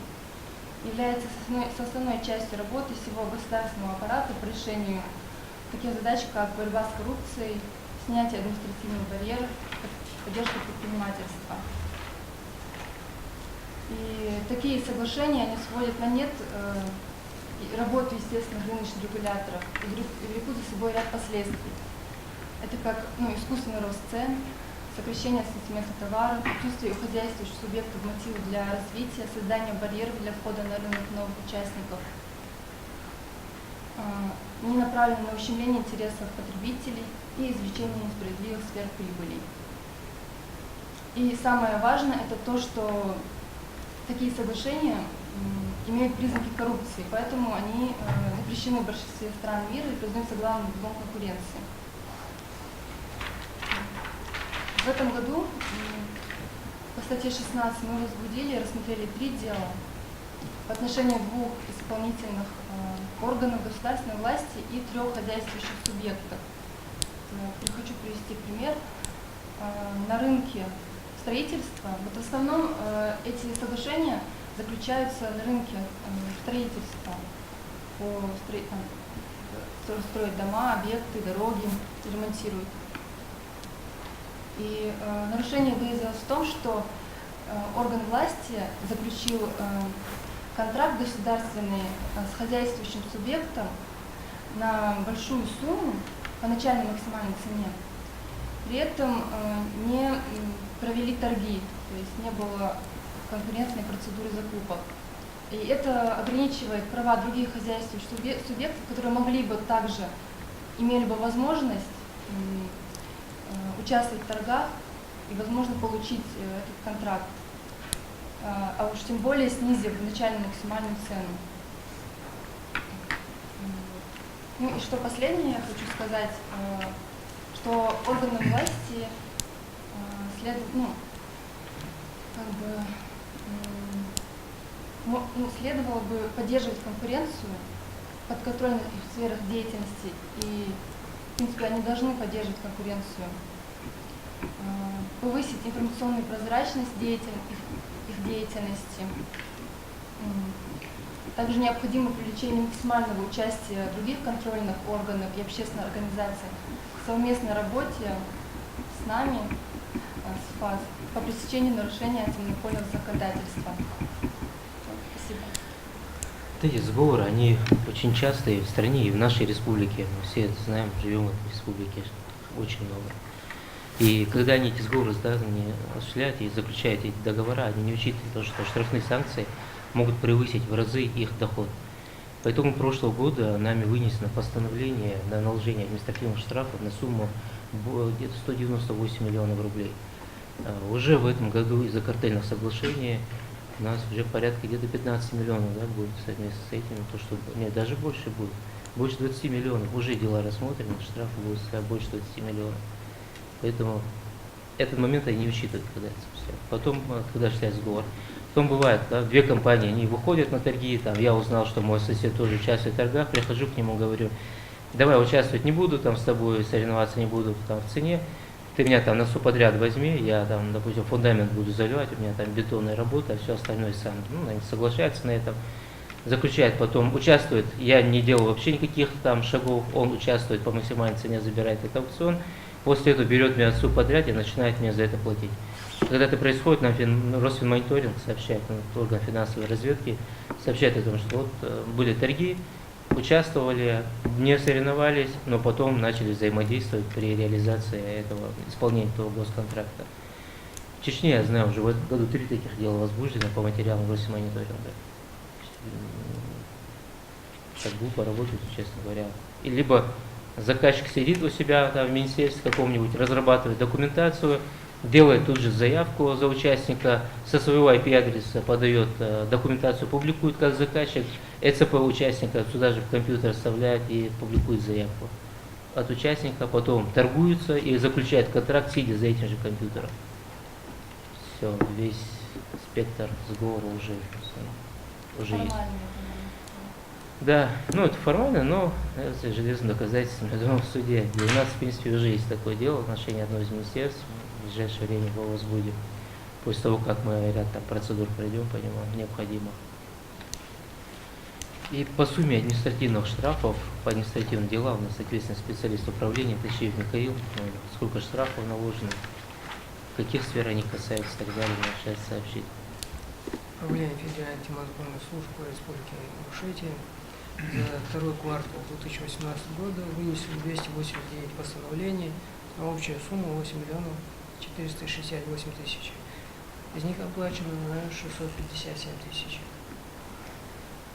является составной частью работы всего государственного аппарата по решению таких задач, как борьба с коррупцией, снятие административных барьеров, поддержка предпринимательства. И такие соглашения, они сводят на нет работу естественных рыночных регуляторов и влекут за собой ряд последствий. Это как искусственный рост цен, сокращение ассортимента товара, отсутствие у хозяйствующих субъектов мотивов для развития, создание барьеров для входа на рынок новых участников, не направлено на ущемление интересов потребителей и извлечение несправедливых сверхприбылей. И самое важное это то, что такие соглашения имеют признаки коррупции, поэтому они запрещены в большинстве стран мира и признаются главным врагом конкуренции. В этом году по статье 16 мы возбудили и рассмотрели 3 дела по отношению 2 исполнительных органов государственной власти и 3 хозяйствующих субъектов. Хочу привести пример. На рынке строительства, вот в основном эти соглашения заключаются на рынке строительства, строят дома, объекты, дороги, ремонтируют. И нарушение выразилось в том, что орган власти заключил контракт государственный с хозяйствующим субъектом на большую сумму по начальной максимальной цене. При этом не провели торги, то есть не было конкурентной процедуры закупок. И это ограничивает права других хозяйствующих субъектов, которые могли бы также, имели бы возможность участвовать в торгах и, возможно, получить этот контракт, а уж тем более снизив начальную максимальную цену. Ну и что последнее я хочу сказать, что органам власти следовало бы поддерживать конкуренцию в подконтрольных сферах деятельности, и, в принципе, они должны поддерживать конкуренцию, повысить информационную прозрачность их деятельности. Также необходимо привлечение максимального участия других контрольных органов и общественных организаций к совместной работе с нами, с ФАС, по пресечению нарушения антимонопольного законодательства. Спасибо. Эти сговоры, они очень частые в стране и в нашей республике. Мы все это знаем, живем в этой республике очень много. И когда они эти сговоры не осуществляют и заключают эти договора, они не учитывают то, что штрафные санкции могут превысить в разы их доход. По итогам прошлого года нами вынесено постановление на наложение административных штрафов на сумму где-то 198 миллионов рублей. Уже в этом году из-за картельных соглашений у нас уже порядка где-то 15 миллионов будет совместно с этим, то что нет, даже больше будет. Больше 20 миллионов, уже дела рассмотрены, штрафы будут составлять больше 20 миллионов. Поэтому этот момент они не учитывают, когда это осуществляют. Потом, когда осуществляется сговор. Потом бывает, 2 компании, они выходят на торги, я узнал, что мой сосед тоже участвует в торгах, прихожу к нему, говорю, давай участвовать не буду, с тобой соревноваться не буду в цене, ты меня на субподряд возьми, я допустим, фундамент буду заливать, у меня бетонная работа, а все остальное сам. Они соглашаются на этом, заключают, потом участвует, я не делал вообще никаких шагов, он участвует по максимальной цене, забирает этот аукцион, после этого берет меня субподряд и начинает мне за это платить. Когда это происходит, нам Росфинмониторинг сообщает, орган финансовой разведки сообщает о том, что были торги, участвовали, не соревновались, но потом начали взаимодействовать при реализации исполнения этого госконтракта. В Чечне, я знаю, уже в этом году 3 таких дела возбуждено по материалам Росфинмониторинга. Так глупо работать, честно говоря. И либо заказчик сидит у себя в министерстве каком-нибудь, разрабатывает документацию, делает тут же заявку за участника, со своего IP-адреса подает документацию, публикует как заказчик, ЭЦП участника сюда же в компьютер вставляет и публикует заявку от участника, потом торгуются и заключает контракт, сидя за этим же компьютером. Все, весь спектр сговора уже есть. Да, это формально, но это железным доказательством, я думаю, в суде. И у нас, в принципе, уже есть такое дело в отношении одного из министерств. В ближайшее время его возбудим, после того, как мы ряд процедур пройдем по нему, необходимых. И по сумме административных штрафов, по административным делам, у нас ответственный специалист управления Тащиев Михаил, сколько штрафов наложено, каких сфер они касаются и так далее, может сообщить. Управление Федеральной антимонопольной службы Республики Ингушетия за второй квартал 2018 года вынесли 289 постановлений на общую сумму 8 миллионов 468 тысяч. Из них оплачено на 657 тысяч.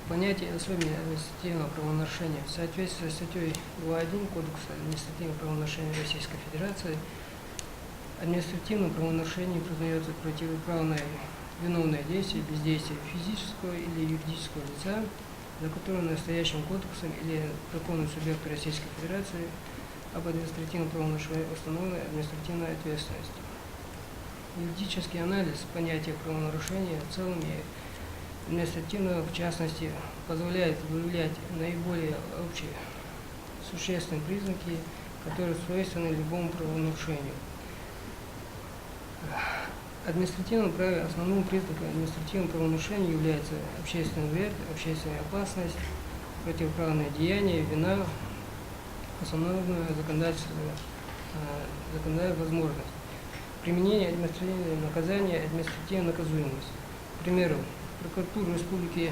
Понятие особенного административного правонарушения. В соответствии со статьей 2.1 Кодекса административных правонарушений Российской Федерации административным правонарушением признается противоправное виновное действие, бездействие физического или юридического лица, за которое настоящим кодексом или законным субъектом Российской Федерации об административном правонарушении установлена административная ответственность. Юридический анализ понятия правонарушения в целом и административного в частности позволяет выявлять наиболее общие существенные признаки, которые свойственны любому правонарушению. Административном праве основным признаком административного правонарушения является общественный вред, общественная опасность, противоправное деяние, вина, установленная законодательная возможность. Применение административного наказания, административная наказуемость. К примеру, прокуратура республики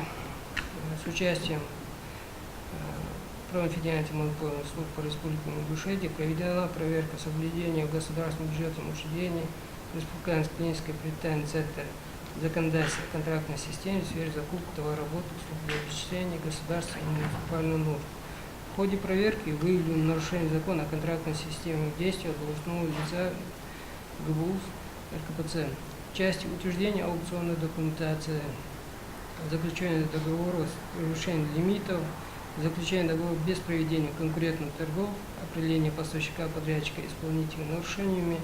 с участием Управления Федеральной антимонопольной службы по республике Ингушетия проведена проверка соблюдения государственным бюджетом учреждений Республиканской клинической предприятия Центр законодательства контрактной системы в сфере закупки товаров, работ, услуг для обеспечения государственной и муниципальной нужд. В ходе проверки выявлено нарушение закона о контрактной системе действия должностного лица ГБУ РКПЦ. В части утверждения аукционной документации, заключения договоров с превышением лимитов, заключение договоров без проведения конкурентных торгов, определение поставщика, подрядчика, исполнителя нарушениями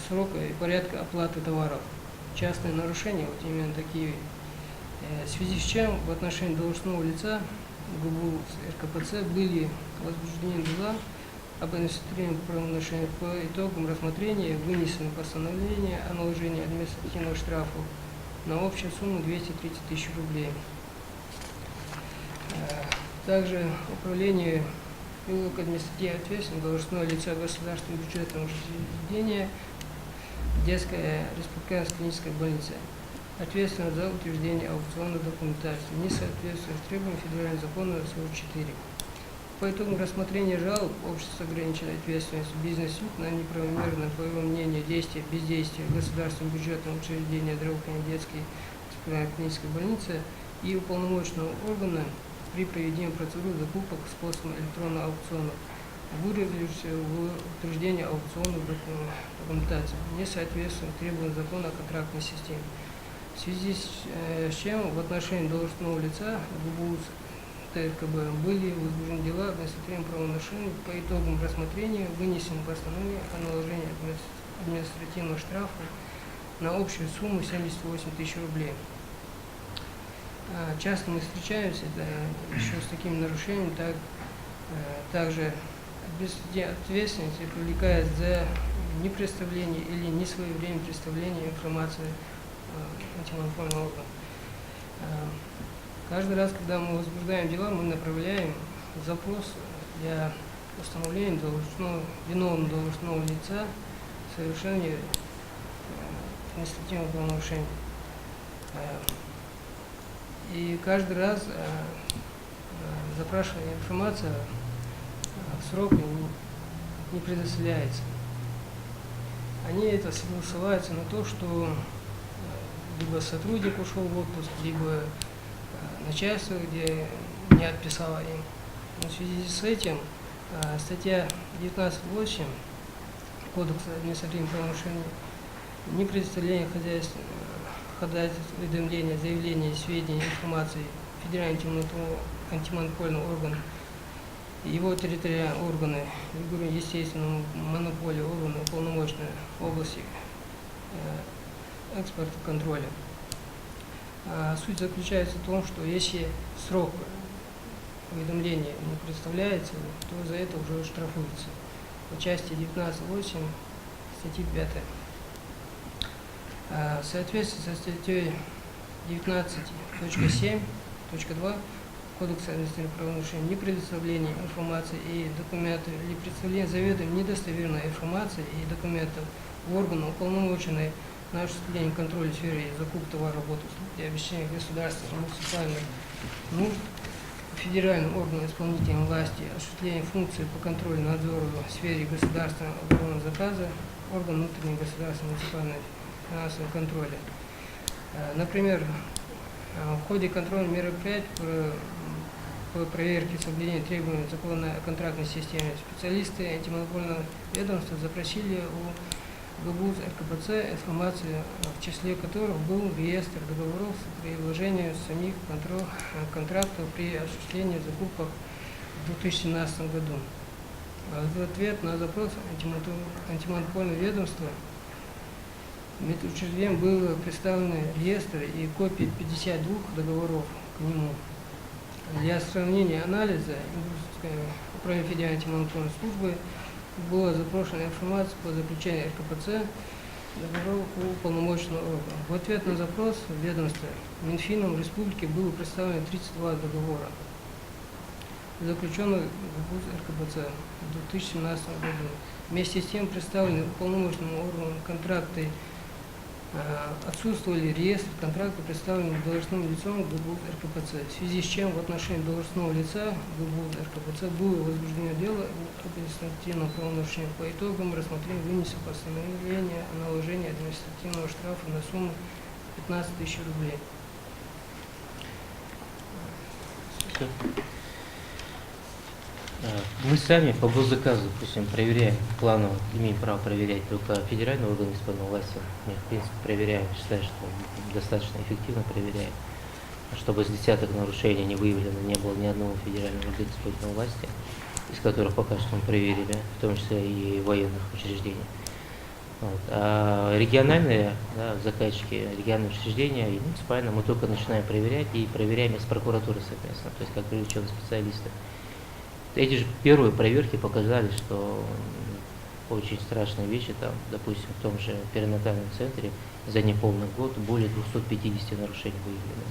срока и порядка оплаты товаров. Частные нарушения, вот именно такие, в связи с чем в отношении должностного лица ГБУ РКПЦ были возбуждены дела об административном правонарушении. По итогам рассмотрения вынесено постановление о наложении административного штрафа на общую сумму 230 тысяч рублей. Также управление привело к административной ответственности должностного лица государственного бюджетного учреждения Детская республиканская клиническая больница, ответственна за утверждение аукционной документации, не соответствует требованиям федерального закона 44. По итогам рассмотрения жалоб общество с ограниченной ответственностью «Бизнес-Юг» на неправомерное, по его мнению, действие, бездействие государственного бюджетного учреждения здравоохранения детской клинической больницы и уполномоченного органа при проведении процедуры закупок способом электронного аукциона, выразившись в утверждении аукционной документации, не соответствует требованиям закона о контрактной системе. В связи с чем в отношении должностного лица ГБУ ТРКБ были возбуждены дела об административном правонарушении. По итогам рассмотрения вынесено постановление о наложении административного штрафа на общую сумму 78 тысяч рублей. Часто мы встречаемся еще с такими нарушениями, также ответственность привлекает за непредставление или несвоевременное представление информации антимонопольного органа. Каждый раз, когда мы возбуждаем дела, мы направляем запрос для установления виновного должностного лица в совершении административного правонарушения. И каждый раз запрашиваемая информация в срок не предоставляется. Они это ссылаются на то, что либо сотрудник ушел в отпуск, либо начальство, где не отписало им. Но в связи с этим статья 19.8 Кодекса административных правонарушений не предоставление ходатайств, уведомления, заявления, сведений, информации Федерального антимонопольного органа, его территориальные органы, естественного монополии органы уполномоченной в области экспорта контроля. Суть заключается в том, что если срок уведомления не представляется, то за это уже штрафуется. По части 19.8 статьи 5. В соответствии со статьей 19.7.2 Кодекса административных правонарушений, непредоставление информации и документов или представление заведомо недостоверной информации и документов в органы, уполномоченные на осуществление контроля в сфере закупки товаров, работ, услуг для обеспечения государственных и муниципальных нужд, федеральным органам исполнительной власти, осуществление функций по контролю и надзору в сфере государственного оборонного заказа, орган внутреннего государственного муниципального финансового контроля. Например, в ходе контрольных мероприятий по проверке соблюдения требований закона о контрактной системе специалисты антимонопольного ведомства запросили у ГБУЗ РКПЦ информацию, в числе которых был реестр договоров при вложении самих контрактов при осуществлении закупок в 2017 году. В ответ на запрос антимонопольного ведомства медучреждением был представлен реестр и копии 52 договоров к нему. Для сравнения анализа Управление Федеральной антимонопольной службы была запрошена информация по заключению РКПЦ договоров у уполномоченного органа. В ответ на запрос ведомства Минфином Республики было представлено 32 договора, заключенных в РКПЦ в 2017 году. Вместе с тем представлены уполномоченным органом контракты отсутствовали реестр контракта, представленных должностным лицом ГБУЗ РКПЦ, в связи с чем в отношении должностного лица ГБУЗ РКПЦ было возбуждено дело об административном правонарушении. По итогам рассмотрения вынесено постановление о наложении административного штрафа на сумму 15 тысяч рублей. Всё. Мы сами по госзаказу, допустим, проверяем планово, имеем право проверять только федеральные органы исполнительной власти. Мы, в принципе, проверяем, считаю, что достаточно эффективно проверяем. Чтобы из десяток нарушений не выявлено, не было ни одного федерального органа исполнительной власти, из которых пока что мы проверили, в том числе и военных учреждений. Вот. А региональные заказчики, региональные учреждения и муниципальные мы только начинаем проверять и проверяем из прокуратуры совместно, то есть как привлеченные специалисты. Эти же первые проверки показали, что очень страшные вещи, там, допустим, в том же перинатальном центре за неполный год более 250 нарушений выявлено.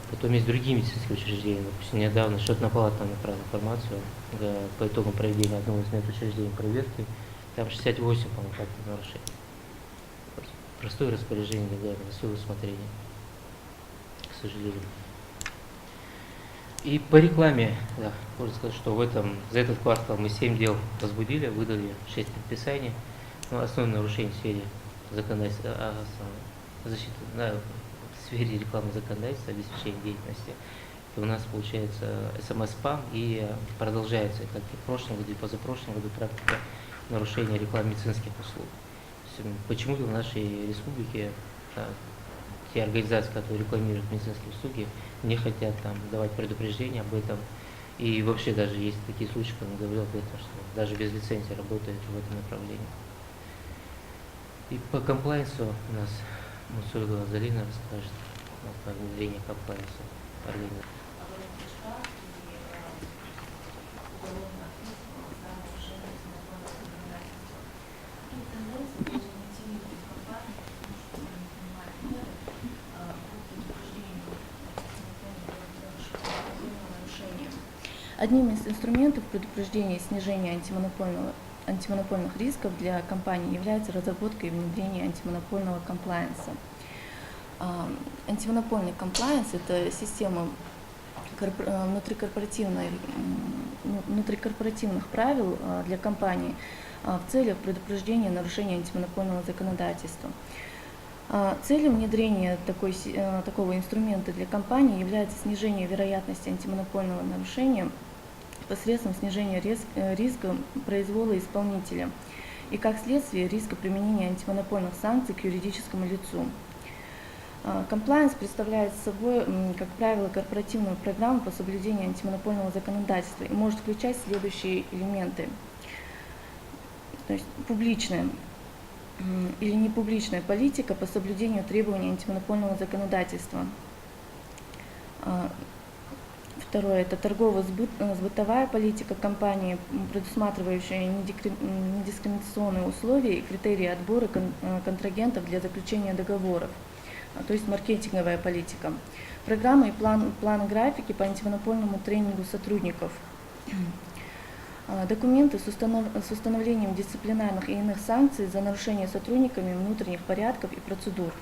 Потом есть другие медицинские учреждения. Допустим, недавно счетная палата нам направила информацию по итогам проведения одного из медучреждений проверки. Там 68, по-моему, фактов нарушений. Простое распоряжение на свое усмотрение, к сожалению. И по рекламе, да, можно сказать, что за этот квартал мы 7 дел возбудили, выдали 6 предписаний. Но основное нарушение в сфере законодательства, защиты, в сфере рекламного законодательства, обеспечения деятельности. Это у нас получается СМС-спам и продолжается, как и в прошлом году, и позапрошлом году, практика нарушения рекламы медицинских услуг. Почему-то в нашей республике те организации, которые рекламируют медицинские услуги, не хотят там давать предупреждения об этом. И вообще даже есть такие случаи, когда он говорил об этом, что даже без лицензии работает в этом направлении. И по комплайнсу у нас Мусульгова Залина расскажет о внедрении комплайнса организации. Одним из инструментов предупреждения и снижения антимонопольных рисков для компаний является разработка и внедрение антимонопольного комплайенса. Антимонопольный комплайенс – это система внутрикорпоративных правил для компаний в целях предупреждения нарушения антимонопольного законодательства. Целью внедрения такого инструмента для компании является снижение вероятности антимонопольного нарушения посредством снижения риска произвола исполнителя и, как следствие, риска применения антимонопольных санкций к юридическому лицу. Комплайенс представляет собой, как правило, корпоративную программу по соблюдению антимонопольного законодательства и может включать следующие элементы. То есть публичная или непубличная политика по соблюдению требований антимонопольного законодательства. Второе – это торгово-сбытовая политика компании, предусматривающая недискриминационные условия и критерии отбора контрагентов для заключения договоров, то есть маркетинговая политика. Программы и планы графики по антимонопольному тренингу сотрудников. Документы с установлением дисциплинарных и иных санкций за нарушение сотрудниками внутренних порядков и процедур.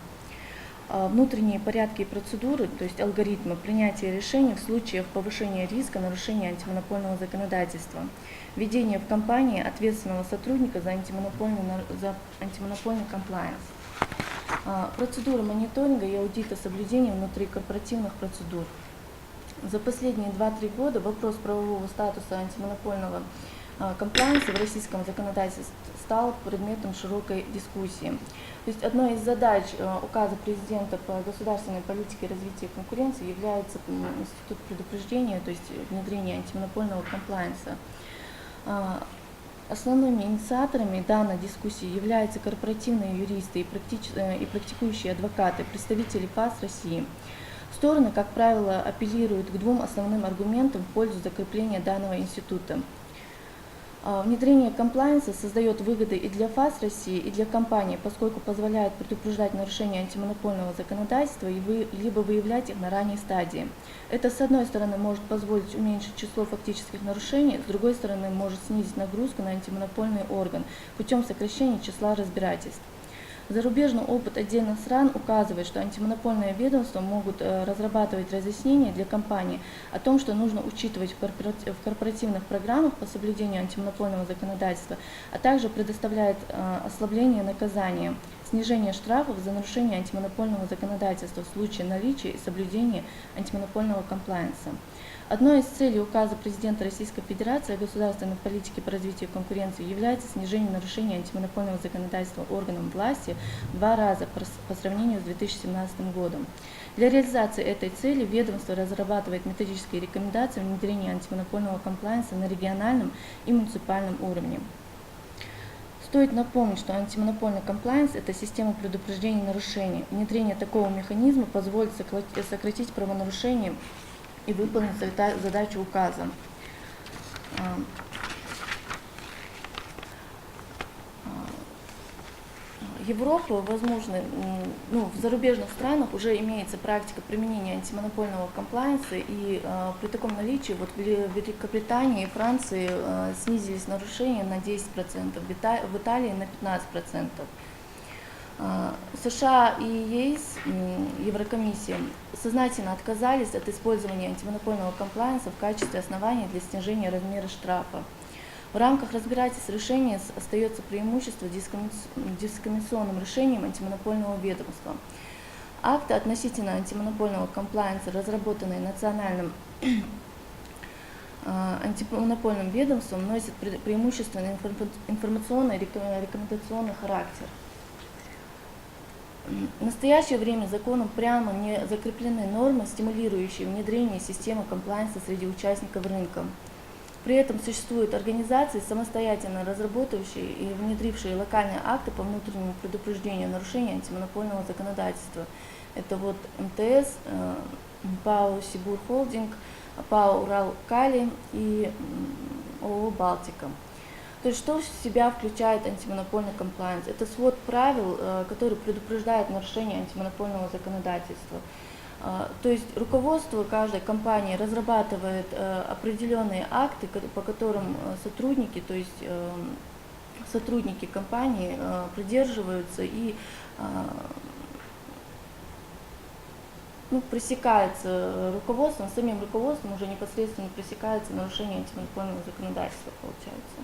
внутренние порядки и процедуры, то есть алгоритмы принятия решений в случаях повышения риска нарушения антимонопольного законодательства, введение в компании ответственного сотрудника за антимонопольный комплаенс, процедуры мониторинга и аудита соблюдения внутрикорпоративных процедур. За последние 2-3 года вопрос правового статуса антимонопольного комплаенса в российском законодательстве стал предметом широкой дискуссии. То есть одной из задач указа президента по государственной политике и развитию конкуренции является институт предупреждения, то есть внедрение антимонопольного комплаенса. Основными инициаторами данной дискуссии являются корпоративные юристы и практикующие адвокаты, представители ФАС России. Стороны, как правило, апеллируют к двум основным аргументам в пользу закрепления данного института. Внедрение комплаенса создает выгоды и для ФАС России, и для компании, поскольку позволяет предупреждать нарушения антимонопольного законодательства либо выявлять их на ранней стадии. Это, с одной стороны, может позволить уменьшить число фактических нарушений, с другой стороны, может снизить нагрузку на антимонопольный орган путем сокращения числа разбирательств. Зарубежный опыт отдельных стран указывает, что антимонопольные ведомства могут разрабатывать разъяснения для компаний о том, что нужно учитывать в корпоративных программах по соблюдению антимонопольного законодательства, а также предоставляет ослабление наказания, снижение штрафов за нарушение антимонопольного законодательства в случае наличия и соблюдения антимонопольного комплаенса. Одной из целей указа президента Российской Федерации о государственной политике по развитию конкуренции является снижение нарушений антимонопольного законодательства органом власти в 2 раза по сравнению с 2017 годом. Для реализации этой цели ведомство разрабатывает методические рекомендации внедрения антимонопольного комплаенса на региональном и муниципальном уровне. Стоит напомнить, что антимонопольный комплаенс – это система предупреждения нарушений. Внедрение такого механизма позволит сократить правонарушения и выполнить задачу указа. Европа, возможно, в зарубежных странах уже имеется практика применения антимонопольного комплаенса, и при таком наличии в Великобритании и Франции снизились нарушения на 10%, в Италии на 15%. США и ЕС, Еврокомиссия, сознательно отказались от использования антимонопольного комплаенса в качестве основания для снижения размера штрафа. В рамках разбирательств решения остается преимущество дискриминационным решением антимонопольного ведомства. Акты относительно антимонопольного комплаенса, разработанные национальным антимонопольным ведомством, носят преимущественно информационный и рекомендационный характер. В настоящее время законом прямо не закреплены нормы, стимулирующие внедрение системы комплаенса среди участников рынка. При этом существуют организации, самостоятельно разработавшие и внедрившие локальные акты по внутреннему предупреждению нарушения антимонопольного законодательства. Это вот МТС, ПАО «Сибур Холдинг», ПАО «Уралкали» и ООО «Балтика». То есть что в себя включает антимонопольный комплаенс? Это свод правил, который предупреждает нарушение антимонопольного законодательства. То есть руководство каждой компании разрабатывает определенные акты, по которым сотрудники, то есть сотрудники компании придерживаются и пресекается руководством, самим руководством уже непосредственно пресекается нарушение антимонопольного законодательства, получается.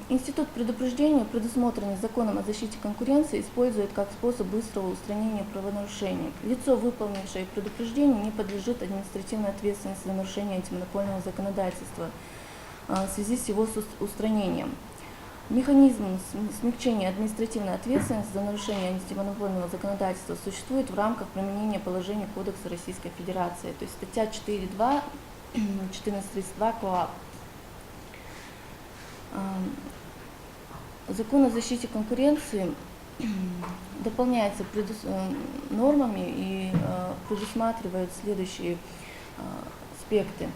Институт предупреждения, предусмотренный законом о защите конкуренции, использует как способ быстрого устранения правонарушений. Лицо, выполнившее предупреждение, не подлежит административной ответственности за нарушение антимонопольного законодательства в связи с его устранением. Механизм смягчения административной ответственности за нарушение антимонопольного законодательства существует в рамках применения положений Кодекса Российской Федерации, то есть статья 4.2, 14.32 КоАП. Закон о защите конкуренции дополняется нормами и предусматривает следующие аспекты.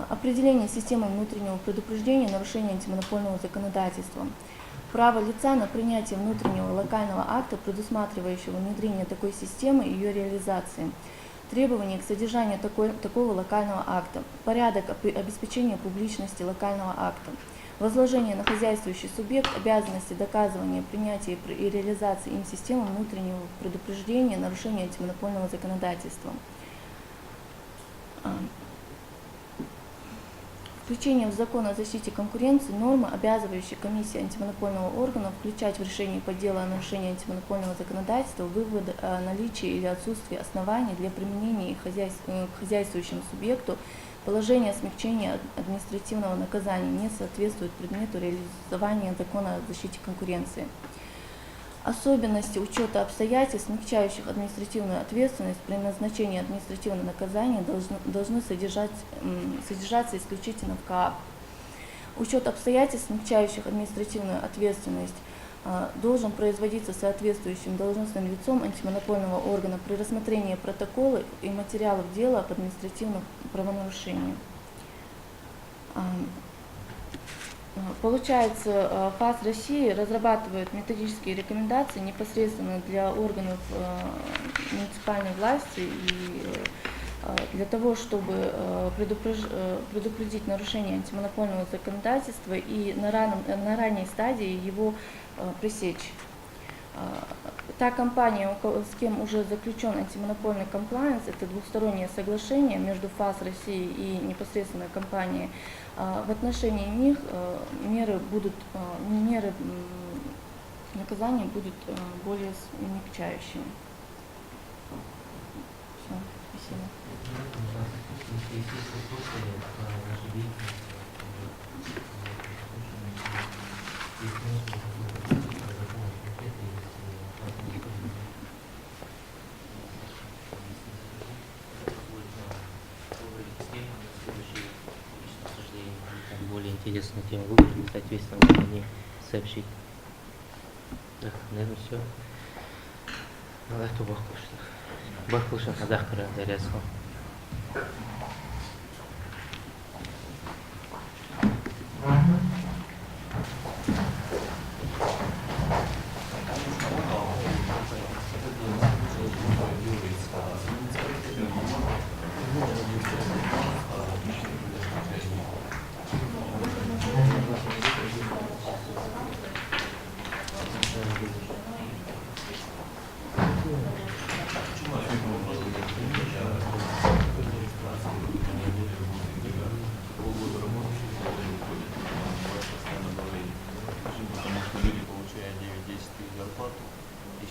Определение системы внутреннего предупреждения нарушения антимонопольного законодательства. Право лица на принятие внутреннего локального акта, предусматривающего внедрение такой системы и ее реализации. Требования к содержанию такого локального акта. Порядок обеспечения публичности локального акта. возложение на хозяйствующий субъект обязанности доказывания принятия и реализации им системы внутреннего предупреждения нарушения антимонопольного законодательства. Включение в закон о защите конкуренции нормы, обязывающие комиссии антимонопольного органа включать в решение по делу о нарушении антимонопольного законодательства вывод о наличии или отсутствии оснований для применения их к хозяйствующему субъекту положение смягчения административного наказания не соответствует предмету реализования закона о защите конкуренции. Особенности учета обстоятельств, смягчающих административную ответственность при назначении административного наказания должны содержаться исключительно в КАП. Учет обстоятельств, смягчающих административную ответственность, должен производиться соответствующим должностным лицом антимонопольного органа при рассмотрении протокола и материалов дела об административном правонарушении. Получается, ФАС России разрабатывает методические рекомендации непосредственно для органов муниципальной власти и для того, чтобы предупредить нарушение антимонопольного законодательства и на ранней стадии его пресечь. Та компания, с кем уже заключен антимонопольный комплаенс, это двухстороннее соглашение между ФАС России и непосредственно компанией, в отношении них меры наказания будут более смягчающими. Все, спасибо. Более интересную тему выбрали, соответственно, можно не сообщить. Да, наверное, все. Аллаху Бахтушах, Адахкара, Дарясху.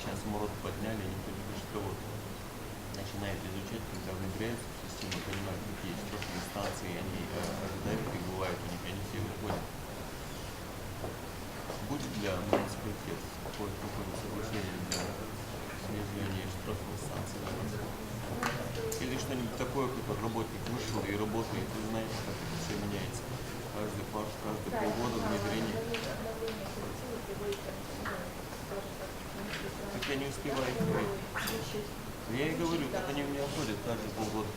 Сейчас МРОД подняли, никто не хочет работать. Начинает изучать, когда внедряются в систему, понимают, какие есть прошлые инстанции, они ожидают, их бывает, у них они все выходят. Будет для муниципалитета какое-то соглашение для снижения штрафных санкций? Или что-нибудь такое, как работник вышел и работает, вы знаете, как это все меняется. Каждый полгода внедрение. Так я не успеваю говорить. Я и говорю, так они у меня ходят каждые полгода.